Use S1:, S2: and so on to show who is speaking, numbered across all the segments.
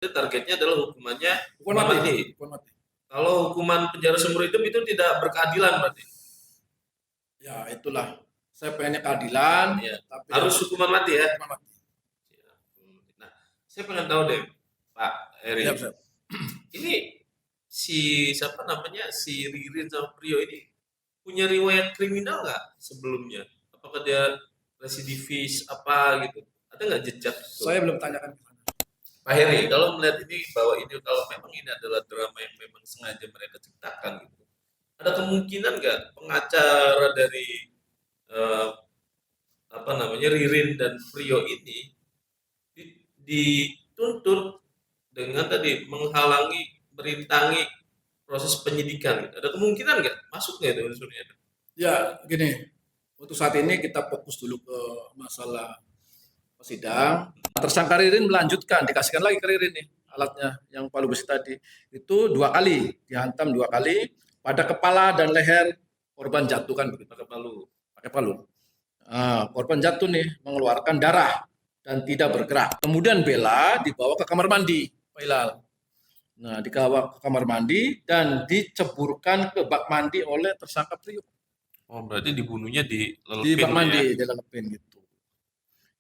S1: targetnya adalah hukumannya
S2: Hukuman mati. Hukuman mati.
S1: Kalau hukuman penjara seumur hidup itu tidak berkeadilan berarti.
S2: Ya itulah. Saya pengennya keadilan.
S1: Ya.
S2: Tapi
S1: harus hukuman mati ya.
S2: Hukuman mati.
S1: Nah, saya pengen tahu deh, Pak Eri.
S2: Siap, siap.
S1: Ini siapa namanya si Ririn sama Prio ini punya riwayat kriminal nggak sebelumnya? Apakah dia residivis apa gitu? Ada nggak jejak?
S2: Saya belum tanyakan ke sana.
S1: Pak Heri, kalau melihat ini bahwa ini kalau memang ini adalah drama yang memang sengaja mereka ciptakan gitu, ada kemungkinan nggak pengacara dari Ririn dan Prio ini dituntut dengan tadi menghalangi, merintangi proses penyidikan? Ada kemungkinan nggak masuk nggak itu unsurnya?
S2: Ya gini, untuk saat ini kita fokus dulu ke masalah sidang. Tersangka Ririn melanjutkan, dikasihkan lagi ke Ririn nih alatnya yang palu besi tadi. Itu 2 kali, dihantam 2 kali pada kepala dan leher korban jatuh kan begitu. Pakai palu. Nah, korban jatuh nih mengeluarkan darah dan tidak bergerak. Kemudian Bella dibawa ke kamar mandi, Pak Hilal. Nah, dibawa ke kamar mandi dan diceburkan ke bak mandi oleh tersangka Prio.
S1: Oh, berarti dibunuhnya di
S2: bak mandi, dilelepin gitu.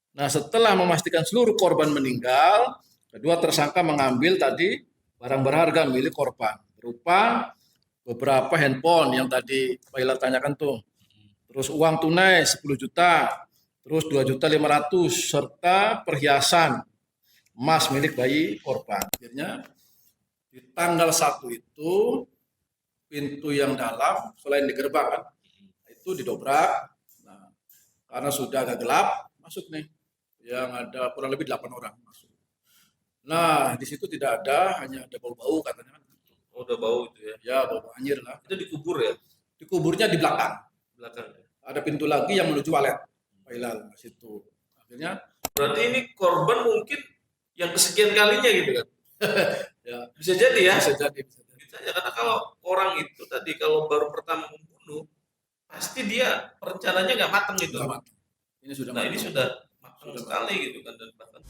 S2: Nah, setelah memastikan seluruh korban meninggal, kedua tersangka mengambil tadi barang berharga milik korban berupa beberapa handphone yang tadi Pak Hilal tanyakan tuh. Terus uang tunai 10 juta, terus 2.500.000 serta perhiasan emas milik bayi korban. Akhirnya di tanggal 1 itu pintu yang dalam selain di gerbang kan, itu didobrak. Nah, karena sudah agak gelap, masuk nih. Yang ada kurang lebih 8 orang masuk. Nah, di situ tidak ada, hanya ada bau-bau katanya.
S1: Oh, udah bau itu ya?
S2: Ya, bau anjir lah.
S1: Itu dikubur ya?
S2: Dikuburnya di belakang.
S1: Belakang.
S2: Ada pintu lagi yang menuju walet. Pak Hilal ke situ. Akhirnya
S1: berarti ini korban mungkin yang kesekian kalinya gitu kan?
S2: ya,
S1: bisa jadi ya?
S2: Bisa jadi.
S1: Bisa ya, karena kalau orang itu tadi kalau baru pertama membunuh, pasti dia perencanaannya nggak matang gitu.
S2: Ini sudah
S1: nah,
S2: matang.
S1: Ini sudah matang sekali gitu kan, dan bahkan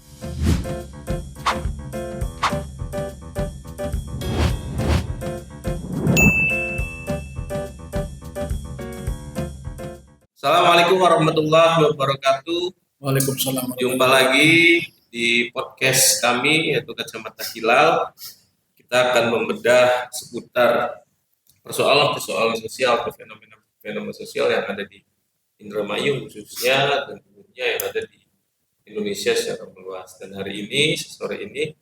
S1: Assalamualaikum warahmatullahi wabarakatuh.
S2: Waalaikumsalam.
S1: Jumpa lagi di podcast kami yaitu Kacamata Hilal. Kita akan membedah seputar persoalan-persoalan sosial atau fenomena sosial yang ada di Indramayu khususnya dan tentunya yang ada di Indonesia secara meluas. Dan hari ini, sore ini,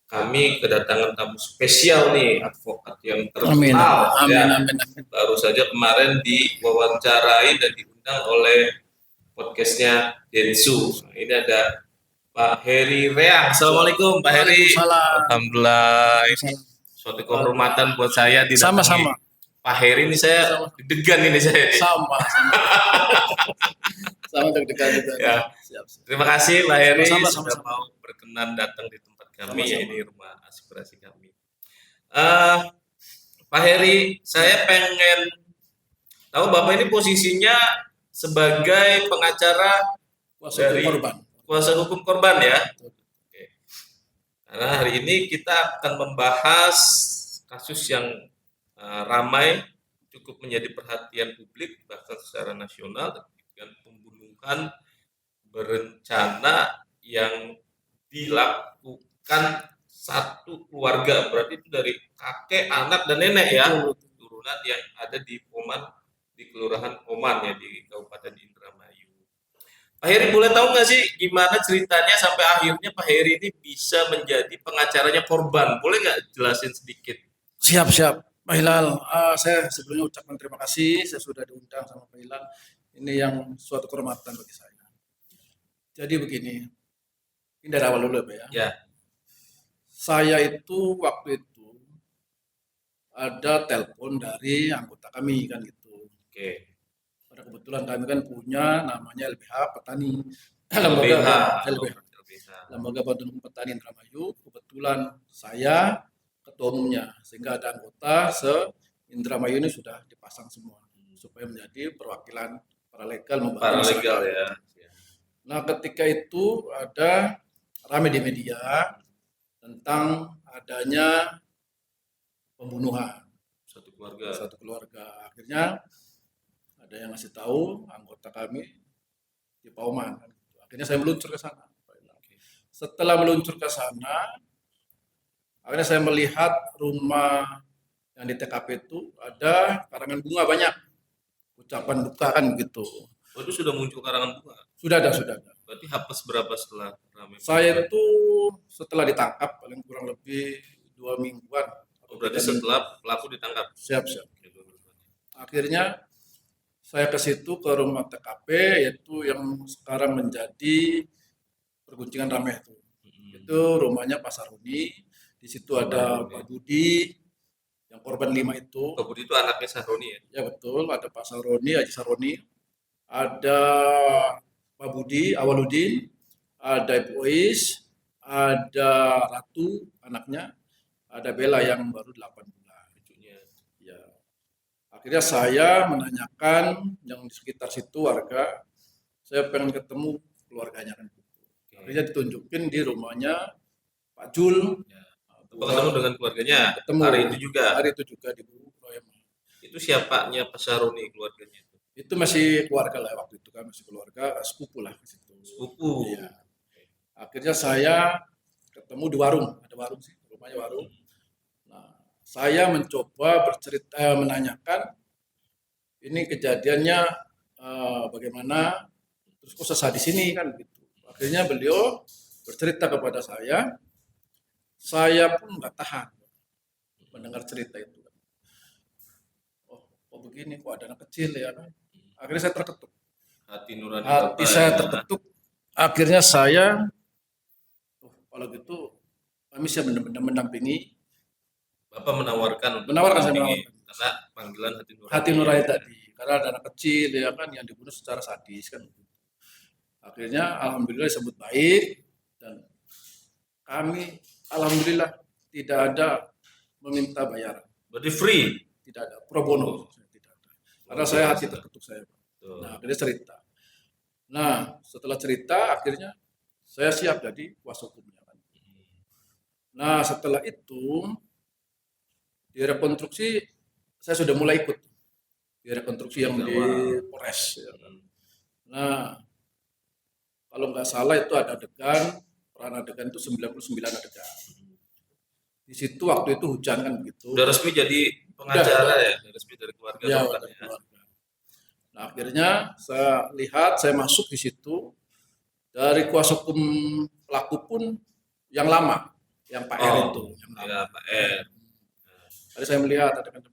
S1: kami kedatangan tamu spesial nih, advokat yang terkenal.
S2: Amin.
S1: Baru saja kemarin diwawancarai dan diundang oleh podcastnya Densu. Nah, ini ada Pak Heri Reang. Assalamualaikum Pak Heri. Alhamdulillah, ini suatu kehormatan buat saya didatangi.
S2: Sama-sama.
S1: Pak Heri ini saya deg-degan ini saya.
S2: Sama. Sama deg-degan juga.
S1: Ya. Terima kasih Pak Heri
S2: sudah
S1: mau berkenan datang di tempat kami, ya ini rumah aspirasi kami. Pak Heri, saya pengen tahu Bapak ini posisinya sebagai pengacara kuasa hukum korban ya. Oke. Karena hari ini kita akan membahas kasus yang ramai, cukup menjadi perhatian publik bahkan secara nasional, dengan pembunuhan berencana yang dilakukan satu keluarga, berarti itu dari kakek, anak, dan nenek ya, turunan yang ada di Poman, di Kelurahan Poman ya, di Kabupaten Indramayu. Pak Heri boleh tahu nggak sih gimana ceritanya sampai akhirnya Pak Heri ini bisa menjadi pengacaranya korban? Boleh nggak jelasin sedikit?
S2: Siap, Pak Hilal. Saya sebelumnya ucapkan terima kasih, saya sudah diundang sama Pak Hilal. Ini yang suatu kehormatan bagi saya. Jadi begini, ini dari awal dulu Pak ya.
S1: Ya.
S2: Saya itu waktu itu ada telepon dari anggota kami kan gitu.
S1: Oke.
S2: Pada kebetulan kami kan punya namanya LBH Petani. Lembaga Bantuan Petani Indramayu. Kebetulan saya ketua umumnya, sehingga ada anggota se-Indramayu ini sudah dipasang semua supaya menjadi perwakilan paralegal membantu masyarakat. Ya. Nah, ketika itu ada rame di media tentang adanya pembunuhan
S1: Satu keluarga.
S2: satu keluarga. Akhirnya ada yang ngasih tahu anggota kami di Pauman. Akhirnya saya meluncur ke sana. Setelah meluncur ke sana, akhirnya saya melihat rumah yang di TKP itu ada karangan bunga banyak, ucapan duka kan gitu.
S1: Oh, itu sudah muncul karangan bunga.
S2: Sudah ada, sudah ada.
S1: Berarti hapus berapa setelah ramai?
S2: Saya itu setelah ditangkap paling kurang lebih 2 mingguan.
S1: Oh, berarti setelah pelaku ditangkap.
S2: Siap. Akhirnya saya ke situ ke rumah TKP yaitu yang sekarang menjadi perguncingan ramai itu. Itu rumahnya Pak Saruni. Di situ ada Pak Budi yang korban 5 itu.
S1: Pak Budi itu anaknya Sahroni ya?
S2: Ya betul, ada Pak Saroni, Haji Saroni. Ada Pak Budi Awaludin, ada Ibu Ois, ada Ratu anaknya, ada Bella yang baru 8 bulan. Ya. Akhirnya saya menanyakan yang di sekitar situ warga, saya pengen ketemu keluarganya kan. Akhirnya ditunjukin di rumahnya Pak Jul.
S1: Ya. Ketemu dengan keluarganya
S2: Ketemu
S1: hari itu juga.
S2: Hari itu juga di Proyema.
S1: Itu siapanya Pak Saroni keluarganya itu?
S2: Itu masih keluarga lah waktu itu kan, masih keluarga sepupu lah di situ.
S1: Sepupu.
S2: Iya. Akhirnya saya ketemu di warung, ada warung sih, rumahnya warung. Nah, saya mencoba bercerita, menanyakan ini kejadiannya bagaimana, terus kok sesah di sini kan gitu. Akhirnya beliau bercerita kepada saya pun nggak tahan mendengar cerita itu. Oh begini, kok ada anak kecil ya kan. Akhirnya saya terketuk.
S1: Hati nurani
S2: Hati saya terketuk. Akhirnya saya, kalau gitu kami siap benar-benar mendampingi.
S1: Bapak menawarkan
S2: saya
S1: karena panggilan
S2: hati nurani tadi. Karena ada anak kecil ya kan yang dibunuh secara sadis kan. Akhirnya alhamdulillah disebut baik dan kami alhamdulillah tidak ada meminta bayaran.
S1: Berarti free?
S2: Tidak ada, pro bono. Tidak ada. Karena saya hati terketuk saya. Nah, akhirnya cerita. Nah, setelah cerita akhirnya saya siap jadi kuasa hukumnya. Nah, setelah itu direkonstruksi saya sudah mulai ikut direkonstruksi yang di Polres. Nah, kalau nggak salah itu ada adegan, peran adegan itu 99 adegan. Di situ waktu itu hujan kan begitu.
S1: Udah resmi jadi pengacara ya? Udah resmi dari keluarga.
S2: Ya, dari keluarga. Nah, akhirnya saya lihat, saya masuk di situ. Dari kuasa hukum pelaku pun yang lama, yang Pak R itu. Yang lama.
S1: Ya, Pak R.
S2: Tadi saya melihat adegan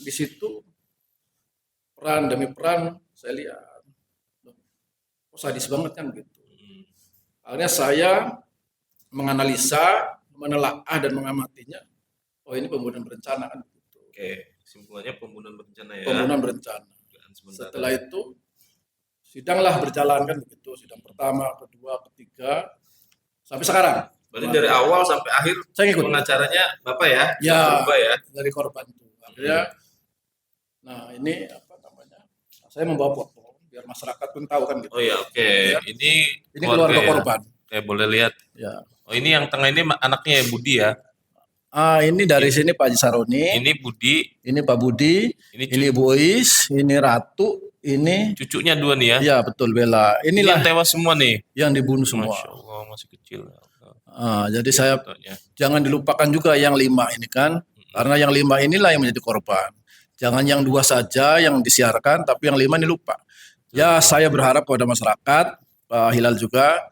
S2: di situ peran demi peran saya lihat. Oh, sadis banget kan gitu. Akhirnya saya menganalisa, menelaah dan mengamatinya. Oh, ini pembunuhan berencana kan gitu.
S1: Oke, kesimpulannya pembunuhan berencana ya.
S2: Pembunuhan berencana. Setelah itu sidanglah berjalan kan begitu. Sidang pertama, kedua, ketiga sampai sekarang.
S1: Berarti dari awal sampai akhir
S2: saya ikut.
S1: Pengacaranya Bapak ya?
S2: Ya, dari korban itu. Akhirnya nah ini apa namanya? Saya membawa foto biar masyarakat pun tahu kan gitu.
S1: Oh ya, oke.
S2: Ya.
S1: Ini
S2: keluarga korban.
S1: Oke, boleh lihat.
S2: Ya.
S1: Oh, ini yang tengah ini anaknya Budi ya?
S2: Ini dari sini Pak Haji Saroni.
S1: Ini Budi.
S2: Ini Pak Budi. Ini Ibu Ois. Ini Ratu. Ini
S1: cucunya 2 nih ya?
S2: Iya betul, Bella. Inilah
S1: yang tewas semua nih.
S2: Yang dibunuh semua.
S1: Masya Allah, masih kecil.
S2: Jadi saya jangan dilupakan juga yang 5 ini kan, karena yang 5 inilah yang menjadi korban. Jangan yang 2 saja yang disiarkan, tapi yang 5 ini lupa. Ya, saya berharap kepada masyarakat, Pak Hilal juga,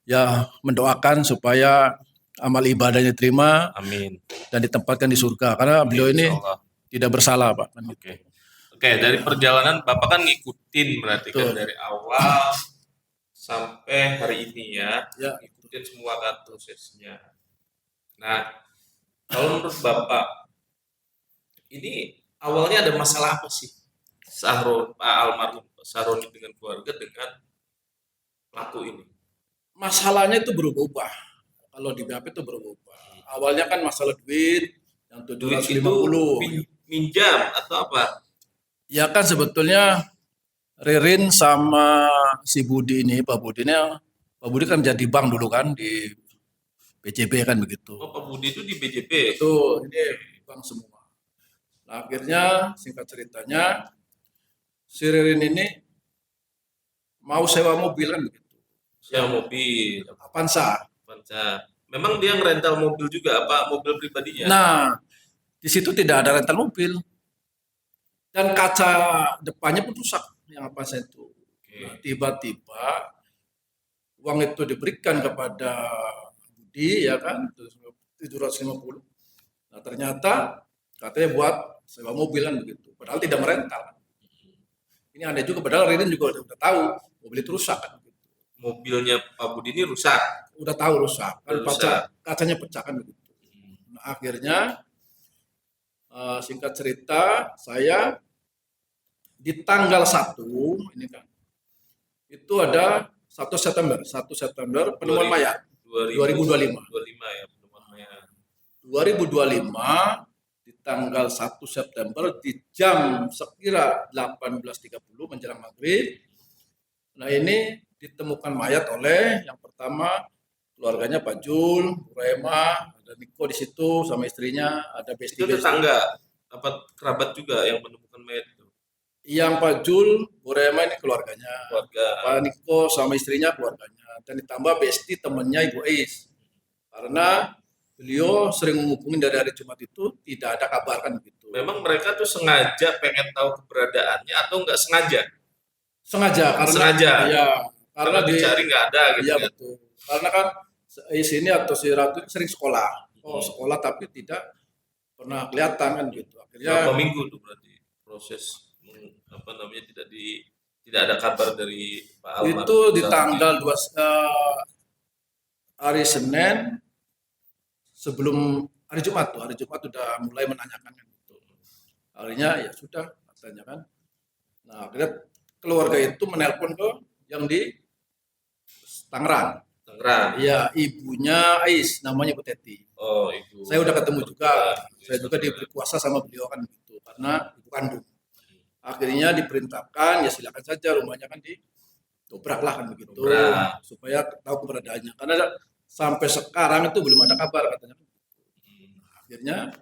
S2: ya mendoakan supaya amal ibadahnya diterima.
S1: Amin.
S2: Dan ditempatkan di surga, karena beliau ini tidak bersalah, Pak.
S1: Oke, dari perjalanan Bapak kan ngikutin berarti kan dari awal sampai hari ini ya. Ngikutin semua kan prosesnya. Nah, kalau menurut Bapak, ini awalnya ada masalah apa sih? Almarhum Saroni dengan keluarga dengan pelaku ini.
S2: Masalahnya itu berubah-ubah. Kalau di BAP itu berubah-ubah. Awalnya kan masalah duit yang 750.
S1: Minjam atau apa?
S2: Ya kan sebetulnya Ririn sama si Budi ini, Pak Budi kan jadi bank dulu kan di BJB kan begitu.
S1: Oh, Pak Budi itu di BJB.
S2: Itu ini bank semua. Nah, akhirnya singkat ceritanya si Ririn ini mau sewa mobil kan begitu.
S1: Sewa mobil.
S2: Avanza.
S1: Avanza. Memang dia ngerental mobil juga apa mobil pribadinya?
S2: Nah, di situ tidak ada rental mobil dan kaca depannya pun rusak yang Avanza itu. Nah, tiba-tiba uang itu diberikan kepada Budi ya kan 750. Nah, ternyata katanya buat sewa mobil kan begitu. Padahal tidak merental. Ini aneh juga padahal Ririn juga udah tahu mobil itu rusak kan.
S1: Mobilnya Pak Budi ini rusak.
S2: Udah tahu rusak kan
S1: Rusak.
S2: kacanya pecah kan begitu. Nah, akhirnya singkat cerita saya di tanggal 1 ini kan itu ada 1 September penemuan mayat 2025
S1: ya penemuan mayat
S2: 2025 di tanggal 1 September di jam sekira 18.30 menjelang maghrib. Nah, ini ditemukan mayat oleh yang pertama keluarganya Pak Jul, Bu Rema, ada Niko di situ sama istrinya, ada Besti.
S1: Itu tetangga apa kerabat juga yang menemukan mayat itu?
S2: Yang Pak Jul, Bu Rema ini keluarganya,
S1: Keluarga.
S2: Pak Niko sama istrinya keluarganya, dan ditambah Besti temannya Ibu Ais. Karena beliau sering menghubungi dari hari Jumat itu tidak ada kabar kan begitu.
S1: Memang mereka tuh sengaja pengen tahu keberadaannya atau nggak sengaja?
S2: Sengaja karena
S1: Sengaja.
S2: ya karena
S1: dicari nggak ada gitu
S2: iya
S1: kan.
S2: betul. Karena kan di sini atau si Ratu ini sering sekolah. Sekolah tapi tidak pernah kelihatan kan gitu. Akhirnya
S1: Berapa minggu tuh berarti proses tidak ada kabar dari Pak Almarhum.
S2: itu di tanggal 2 hari Senin sebelum hari Jumat udah mulai menanyakan kan gitu. Akhirnya ya sudah katanya kan. Nah, akhirnya keluarga itu menelpon ke yang di Tangerang. Iya, ibunya Ais, namanya Bu Teti.
S1: Oh, ibu.
S2: Saya udah ketemu juga. Saya juga diberi kuasa sama beliau kan gitu, karena ibu kandung. Akhirnya diperintahkan, ya silakan saja rumahnya kan didobrak lah kan begitu, supaya tahu keberadaannya. Karena sampai sekarang itu belum ada kabar katanya. Akhirnya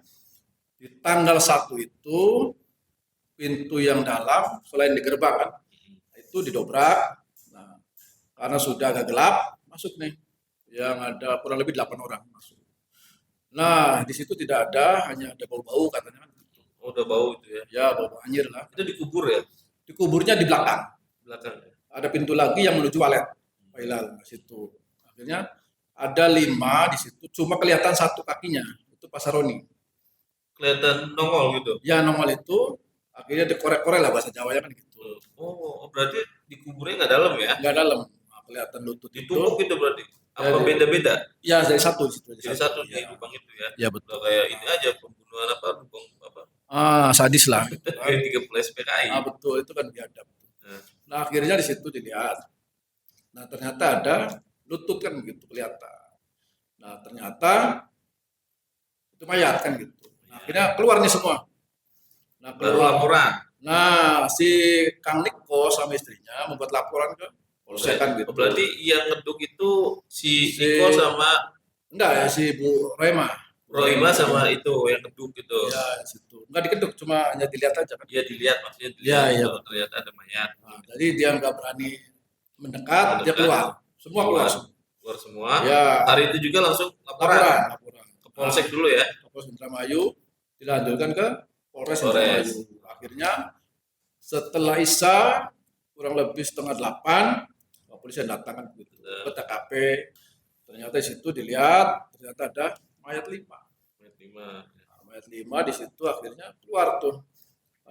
S2: di tanggal 1 itu pintu yang dalam selain di gerbang kan, itu didobrak. Nah, karena sudah agak gelap, masuk nih. Yang ada kurang lebih 8 orang masuk. Nah, di situ tidak ada, hanya ada bau-bau katanya.
S1: Oh, udah bau itu ya?
S2: Ya, bau anjir lah.
S1: Itu dikubur ya?
S2: Dikuburnya di belakang.
S1: Belakang.
S2: Ada pintu lagi yang menuju walet. Pak Hilal di situ. Akhirnya ada 5 di situ, cuma kelihatan 1 kakinya. Itu Pak Saroni.
S1: Kelihatan nongol gitu?
S2: Ya, nongol itu. Akhirnya dikorek-korek lah bahasa Jawanya kan gitu.
S1: Oh, berarti dikuburnya nggak dalam ya?
S2: Nggak dalam. Nah, kelihatan lutut
S1: ditumpuk
S2: itu.
S1: Itu berarti? Apa beda-beda?
S2: Ya, dari satu di situ.
S1: Jadi satu di lubang itu ya?
S2: Ya, betul.
S1: Kayak ini aja pembunuhan lubang apa?
S2: Sadis lah. Gitu, kan.
S1: Kayak 13 PKI.
S2: Betul, itu kan biadab. Nah, akhirnya di situ dilihat. Nah, ternyata ada lutut kan gitu kelihatan. Nah, ternyata itu mayat kan gitu. Nah, akhirnya keluar nih semua. Nah,
S1: baru laporan.
S2: Nah, si Kang Niko sama istrinya membuat laporan ke polsek kan gitu.
S1: Berarti yang ngeduk itu si Niko sama
S2: enggak ya si Bu Rema.
S1: Roima sama itu yang ngeduk gitu.
S2: Ya, situ. Enggak dikeduk, cuma hanya dilihat aja kan.
S1: Iya, dilihat maksudnya dilihat
S2: ya.
S1: Ternyata ada mayat.
S2: Nah, jadi dia nggak berani mendekat, dia keluar. Semua keluar.
S1: Keluar semua.
S2: Ya.
S1: Hari itu juga langsung laporan. Ke polsek dulu ya.
S2: Ke Polres Indramayu, dilanjutkan ke Polres Indramayu. Akhirnya setelah Isya kurang lebih 7:30 polisi datang kan gitu, ke TKP. Ternyata di situ dilihat ternyata ada mayat 5. Mayat 5 di situ akhirnya keluar tuh.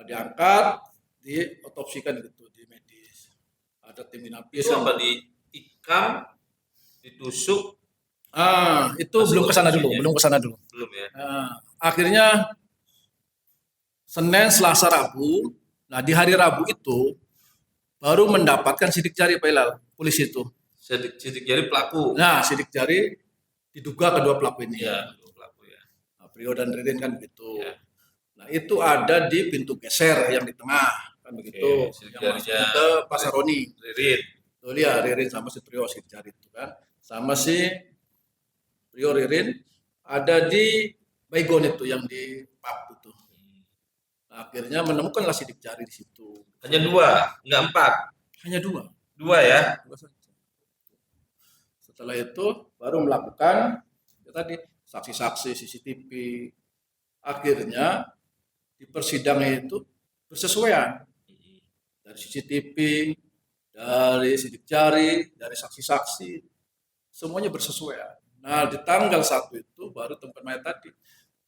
S2: Diangkat, diotopsikan gitu di medis. Ada tim inapis.
S1: Itu apa ditikam, ditusuk?
S2: Itu belum kesana dulu.
S1: Belum ya.
S2: Akhirnya Senin, Selasa, Rabu. Nah, di hari Rabu itu baru mendapatkan sidik jari Pak Hilal, polisi itu.
S1: Sidik jari pelaku.
S2: Nah, sidik jari diduga kedua pelaku ini.
S1: Ya, kedua pelaku ya.
S2: Nah, Prio dan Ririn kan begitu.
S1: Ya.
S2: Nah, itu ada di pintu geser yang di tengah kan begitu. Yang masuk ke Pak Saroni.
S1: Ririn.
S2: Tuh lihat Ririn sama si Prio sidik jari itu kan. Sama si Rio Ririn ada di Baygon itu yang di pub itu. Nah, akhirnya menemukanlah sidik jari di situ.
S1: Hanya 2, enggak 4.
S2: Hanya 2.
S1: 2 ya.
S2: 2 saja. Setelah itu baru melakukan ya tadi saksi-saksi CCTV. Akhirnya di persidangan itu bersesuaian dari CCTV, dari sidik jari, dari saksi-saksi, semuanya bersesuaian. Nah, di tanggal 1 itu baru tempat mayat tadi.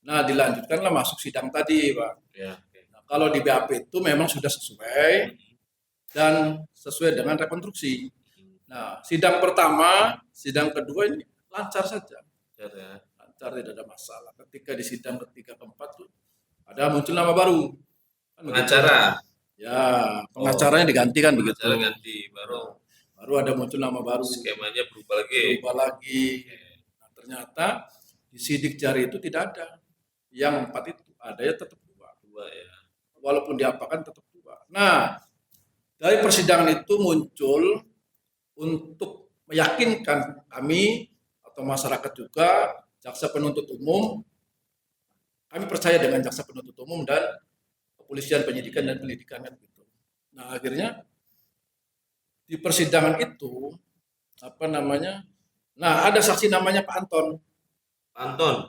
S2: Nah, dilanjutkanlah masuk sidang tadi, Pak.
S1: Ya.
S2: Nah, kalau di BAP itu memang sudah sesuai dan sesuai dengan rekonstruksi. Nah, sidang pertama, sidang kedua ini lancar saja. Lancar, tidak ada masalah. Ketika di sidang ketiga keempat tuh ada muncul nama baru. Kan
S1: Pengacara.
S2: Ya, pengacaranya digantikan begitu.
S1: Pengacara ganti,
S2: baru ada muncul nama baru.
S1: Skemanya berubah lagi.
S2: Nah, ternyata di sidik jari itu tidak ada. Yang 4 itu ada ya tetap 2 ya. Walaupun diapakan tetap 2. Nah, dari persidangan itu muncul untuk meyakinkan kami atau masyarakat juga, jaksa penuntut umum, kami percaya dengan jaksa penuntut umum dan kepolisian penyidikan dan pendidikan gitu. Nah, akhirnya di persidangan itu ada saksi namanya Pak Anton.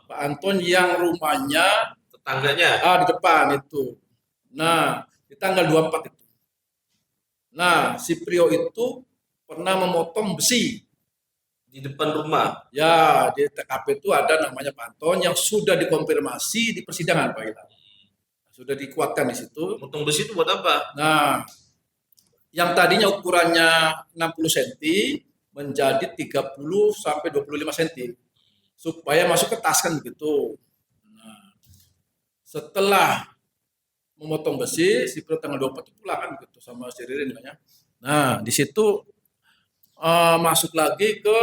S2: Pak Anton yang rumahnya
S1: tetangganya
S2: di depan itu. Nah, di tanggal 24 itu. Nah, si Prio itu pernah memotong besi
S1: di depan rumah.
S2: Ya, di TKP itu ada namanya Pak Anton yang sudah dikonfirmasi di persidangan, Pak Ilham. Sudah dikuatkan di situ.
S1: Motong besi itu buat apa?
S2: Nah, yang tadinya ukurannya 60 cm menjadi 30 sampai 25 cm supaya masuk ke tas kan begitu. Nah, setelah memotong besi, si Prio tanggal 24 itu pulang kan gitu sama si Ririn ya. Nah, di situ masuk lagi ke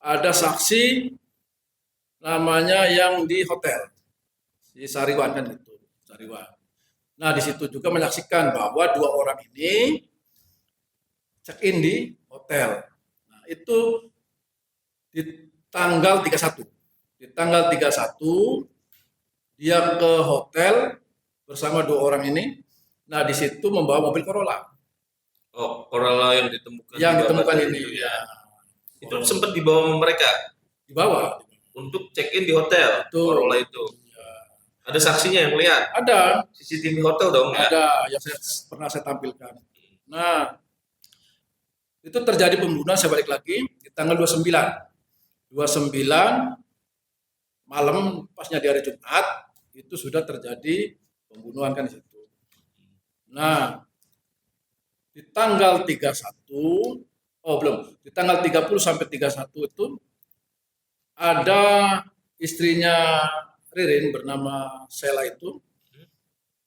S2: ada saksi namanya yang di hotel si Sariwan kan gitu, Sariwan. Nah, di situ juga menyaksikan bahwa 2 orang ini check in di hotel. Nah, itu di tanggal 31. Di tanggal 31 dia ke hotel bersama 2 orang ini. Nah, di situ membawa mobil Corolla.
S1: Oh, Corolla yang ditemukan.
S2: Yang ditemukan ini ya.
S1: Itu sempat dibawa mereka?
S2: Dibawa.
S1: Untuk check in di hotel, Corolla itu. Ya. Ada saksinya yang lihat?
S2: Ada.
S1: CCTV hotel dong?
S2: Ada, yang pernah saya tampilkan. Nah, itu terjadi pembunuhan, saya balik lagi, di tanggal 29 malam, pasnya di hari Jumat, itu sudah terjadi pembunuhan kan di situ. Nah, di tanggal 31, di tanggal 30 sampai 31 itu ada istrinya Ririn bernama Sela itu.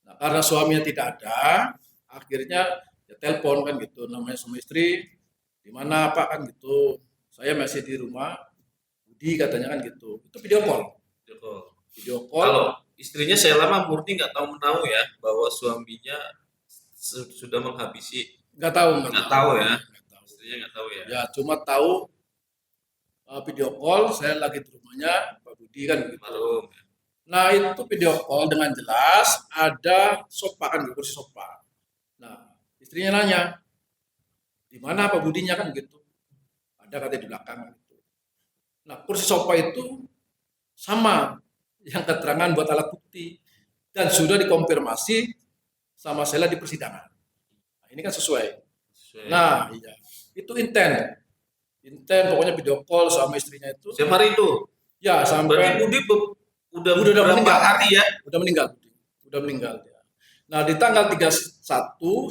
S2: Nah, karena suaminya tidak ada, akhirnya ya telepon kan gitu, namanya sama istri, di mana Pak kan gitu, saya masih di rumah Budi katanya kan gitu. Itu video call.
S1: Kalau istrinya Sela mah murni nggak tahu ya bahwa suaminya sudah menghabisi. Nggak tahu ya. Istrinya nggak tahu ya.
S2: Ya cuma tahu video call saya lagi di rumahnya Pak Budi kan gitu. Nah, itu video call dengan jelas ada sofa kan, kursi sofa. Nah, istrinya nanya, di mana Pak Budinya kan gitu. Ada katanya di belakang gitu. Nah, kursi sofa itu sama yang keterangan buat alat bukti dan sudah dikonfirmasi sama Sela di persidangan. Nah, ini kan sesuai. Nah, iya. Itu intent pokoknya video call sama istrinya itu.
S1: Setiap hari itu?
S2: Ya, sampai
S1: Berarti Budi udah meninggal hari ya?
S2: Udah meninggal ya. Nah, di tanggal 31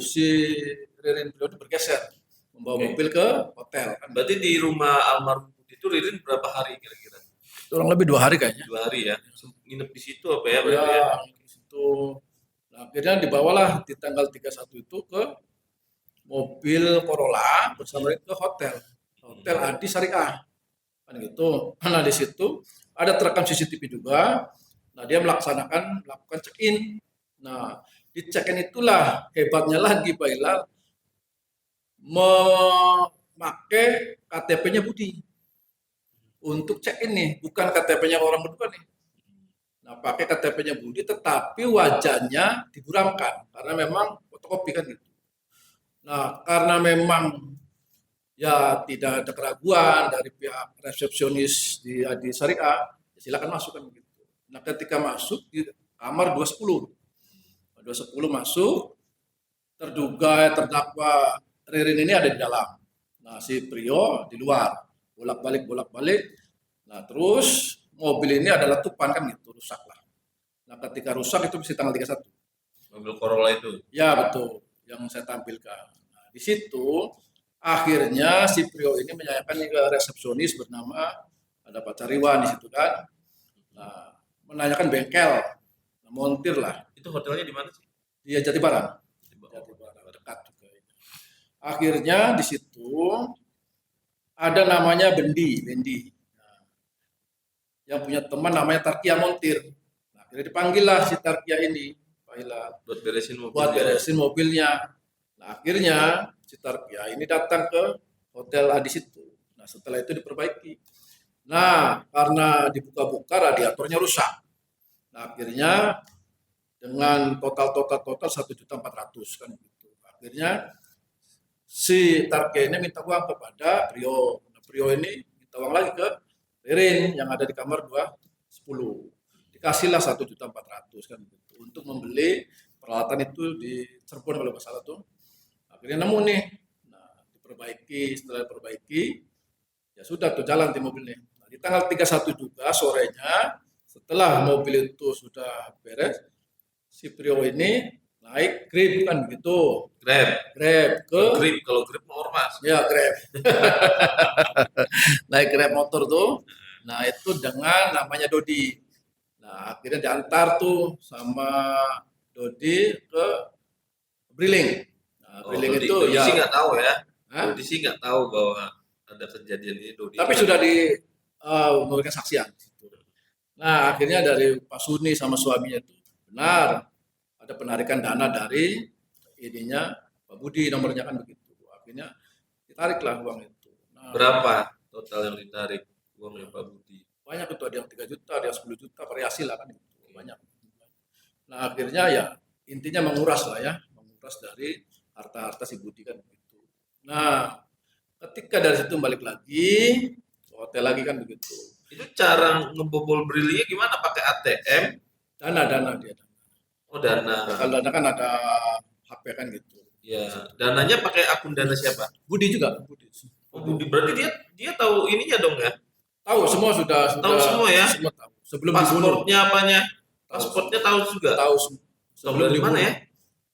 S2: si Ririn Prio bergeser membawa mobil ke hotel.
S1: Berarti di rumah almarhum Budi itu Ririn berapa hari kira-kira?
S2: Kurang lebih 2 hari kayaknya.
S1: 2 hari ya. Nginep di situ apa ya?
S2: Ya, di situ. Nah, akhirnya dibawalah di tanggal 31 itu ke mobil Corolla bersama ke hotel Adi Syariah. Kan gitu. Nah, di situ ada terekam CCTV juga. Nah, dia melakukan check-in. Nah, di check-in itulah hebatnya lagi Pak Hilal memakai KTP-nya Budi. untuk cek ini, bukan KTP-nya orang berdua nih. Nah, pakai KTP-nya Budi, tetapi wajahnya diburamkan karena memang fotokopi kan gitu. Nah, karena memang ya tidak ada keraguan dari pihak resepsionis di Syariah, ya silakan masuk kan begitu. Nah, ketika masuk di kamar 210, 210 masuk, terduga terdakwa Ririn ini ada di dalam. Nah, si Prio di luar, bolak-balik. Nah, terus mobil ini adalah letupan kan gitu, rusak lah. Nah, ketika rusak itu bisa tanggal 31.
S1: Mobil Corolla itu.
S2: Ya, betul, yang saya tampilkan. Nah, di situ akhirnya si Prio ini menanyakan ke resepsionis bernama ada Pak Cariwan di situ kan. Nah, menanyakan bengkel, nah, montir lah.
S1: Itu hotelnya di mana sih?
S2: Di Jatibarang. Jatibarang dekat juga. Akhirnya di situ ada namanya Bendi. Nah, yang punya teman namanya Tarkia Montir. Nah, akhirnya dipanggil lah si Tarkia ini, Pak Hilal,
S1: Buat beresin mobilnya.
S2: buat beresin mobilnya. Nah, akhirnya si Tarkia ini datang ke hotel Adis itu. Nah, setelah itu diperbaiki. Nah, karena dibuka-buka radiatornya rusak. Nah, akhirnya dengan total 1.400.000 kan gitu. Akhirnya si Tarkia ini minta uang kepada Prio. Nah, Prio ini minta uang lagi ke Ririn yang ada di kamar 210. Dikasihlah 1.400.000 kan gitu untuk membeli peralatan itu di Cirebon kalau nggak salah tuh. Akhirnya nemu nih. Nah, diperbaiki, setelah diperbaiki ya sudah tuh jalan di mobilnya. Nah, di tanggal 31 juga sorenya setelah mobil itu sudah beres, si Prio ini naik Grab kan gitu.
S1: Grab.
S2: Grab
S1: Kalau Grab mau ormas.
S2: ya Grab. Naik Grab motor tuh. Nah, itu dengan namanya Dodi. Nah, akhirnya diantar tuh sama Dodi ke Briling. Nah, Briling itu
S1: Dodi
S2: ya
S1: sih nggak tahu ya.
S2: Hah?
S1: Dodi sih nggak tahu bahwa ada kejadian ini. Dodi.
S2: Tapi sudah di memberikan saksian. Nah, akhirnya dari Pak Suni sama suaminya itu benar ada penarikan dana dari ininya Pak Budi, nomornya kan begitu. Akhirnya ditariklah uang itu. Nah,
S1: Berapa total yang ditarik uangnya Pak Budi?
S2: banyak itu, ada yang 3 juta, ada yang 10 juta, variasi lah kan itu. Banyak. Nah, akhirnya ya intinya menguras lah ya, menguras dari harta-harta si Budi kan begitu. Nah, ketika dari situ balik lagi ke hotel lagi kan begitu.
S1: Itu cara ngebobol Brilinya gimana? Pakai ATM?
S2: Dana dia.
S1: Oh, dana.
S2: Kalau dana kan ada HP kan gitu.
S1: Ya, dananya pakai akun dana siapa?
S2: Budi juga.
S1: Oh, Budi. Berarti dia tahu ininya dong ya?
S2: Tahu semua sudah
S1: Tahu semua ya?
S2: Semua tahu. Sebelum dibunuh.
S1: Pasportnya apanya? Pasportnya tahu juga.
S2: Tahu
S1: Tahu
S2: sebelum
S1: dari
S2: dibunuh.
S1: mana ya?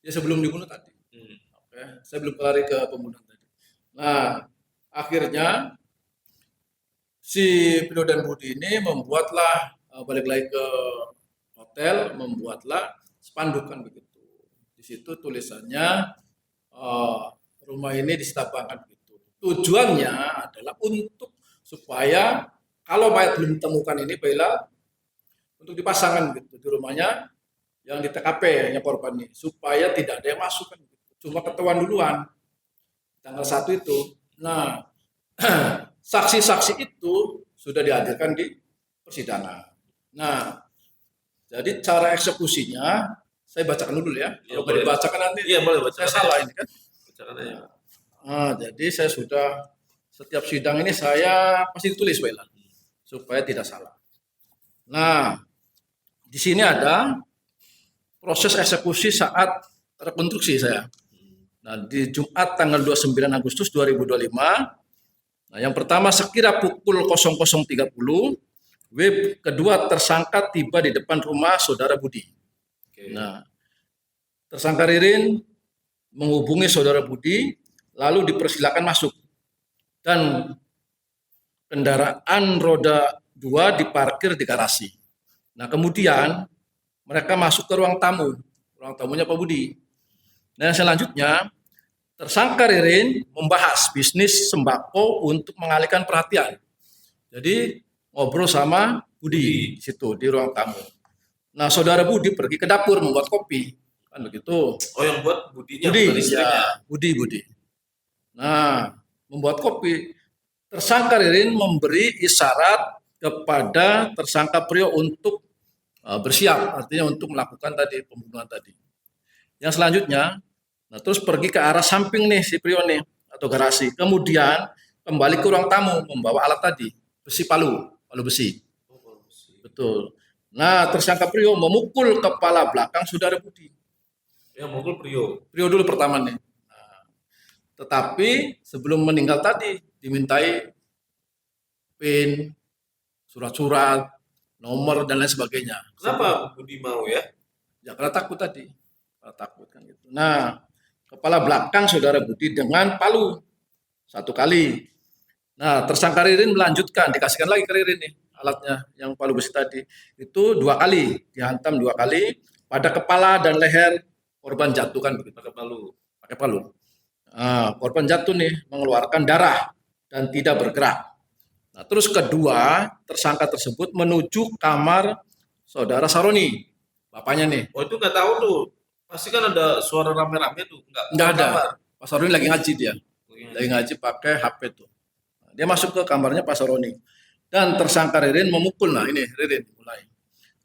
S2: Ya sebelum dibunuh tadi. Oke, saya belum lari ke pembunuhan tadi. Nah, akhirnya si Pino dan Budi ini membuatlah balik lagi ke hotel, membuatlah spanduk kan begitu. Di situ tulisannya rumah ini disetabakan begitu. Tujuannya adalah untuk supaya kalau mayat belum ditemukan ini Bella untuk dipasangkan gitu di rumahnya yang di TKP-nya korban ini supaya tidak ada yang masuk kan gitu. Cuma ketahuan duluan tanggal 1 itu. Nah, saksi-saksi itu sudah dihadirkan di persidangan. Nah, jadi cara eksekusinya saya bacakan dulu ya.
S1: Ya,
S2: kalau dibacakan nanti
S1: iya, boleh bacakan
S2: saya salah ini kan.
S1: Bacakan aja.
S2: Nah, jadi saya sudah setiap sidang ini saya pasti tulis Bella supaya tidak salah. Nah, di sini ada proses eksekusi saat rekonstruksi saya. Nah, di Jumat tanggal 29 Agustus 2025, nah yang pertama sekira pukul 00.30, kedua tersangka tiba di depan rumah saudara Budi. Nah, tersangka Ririn menghubungi saudara Budi, lalu dipersilakan masuk. Dan kendaraan roda 2 diparkir di garasi. Nah, kemudian mereka masuk ke ruang tamu. Ruang tamunya Pak Budi. Nah, selanjutnya tersangka Ririn membahas bisnis sembako untuk mengalihkan perhatian. Jadi ngobrol sama Budi di situ di ruang tamu. Nah, saudara Budi pergi ke dapur membuat kopi, kan begitu.
S1: Oh, yang buat Budinya,
S2: Budi,
S1: bukan istrinya.
S2: ya, Budi. Nah, membuat kopi. tersangka Ririn memberi isyarat kepada tersangka Priyo untuk bersiap, artinya untuk melakukan tadi pembunuhan tadi. Yang selanjutnya, nah terus pergi ke arah samping nih si Priyo nih atau garasi. Kemudian kembali ke ruang tamu membawa alat tadi, besi palu besi. Betul. Nah, tersangka Priyo memukul kepala belakang saudara Budi.
S1: Yang mukul Priyo
S2: Priyo dulu pertama nih. Nah, tetapi sebelum meninggal tadi dimintai PIN, surat-surat, nomor dan lain sebagainya.
S1: Kenapa Budi mau ya?
S2: Ya karena takut tadi. Karena takut kan gitu. Nah, kepala belakang saudara Budi dengan palu 1 kali. Nah, tersangka Ririn melanjutkan, dikasihkan lagi ke Ririn nih alatnya yang palu besi tadi. Itu 2 kali, dihantam 2 kali pada kepala dan leher korban jatuh kan begitu. Pakai palu. Nah, korban jatuh nih mengeluarkan darah dan tidak bergerak. Nah, terus kedua, tersangka tersebut menuju kamar saudara Saroni, bapaknya nih.
S1: Oh itu nggak tahu tuh. Pasti kan ada suara rame-rame tuh.
S2: Nggak ada. Pak Saroni lagi ngaji dia. Lagi ngaji pakai HP tuh. Dia masuk ke kamarnya Pak Saroni. Dan tersangka Ririn memukul. Nah ini Ririn mulai.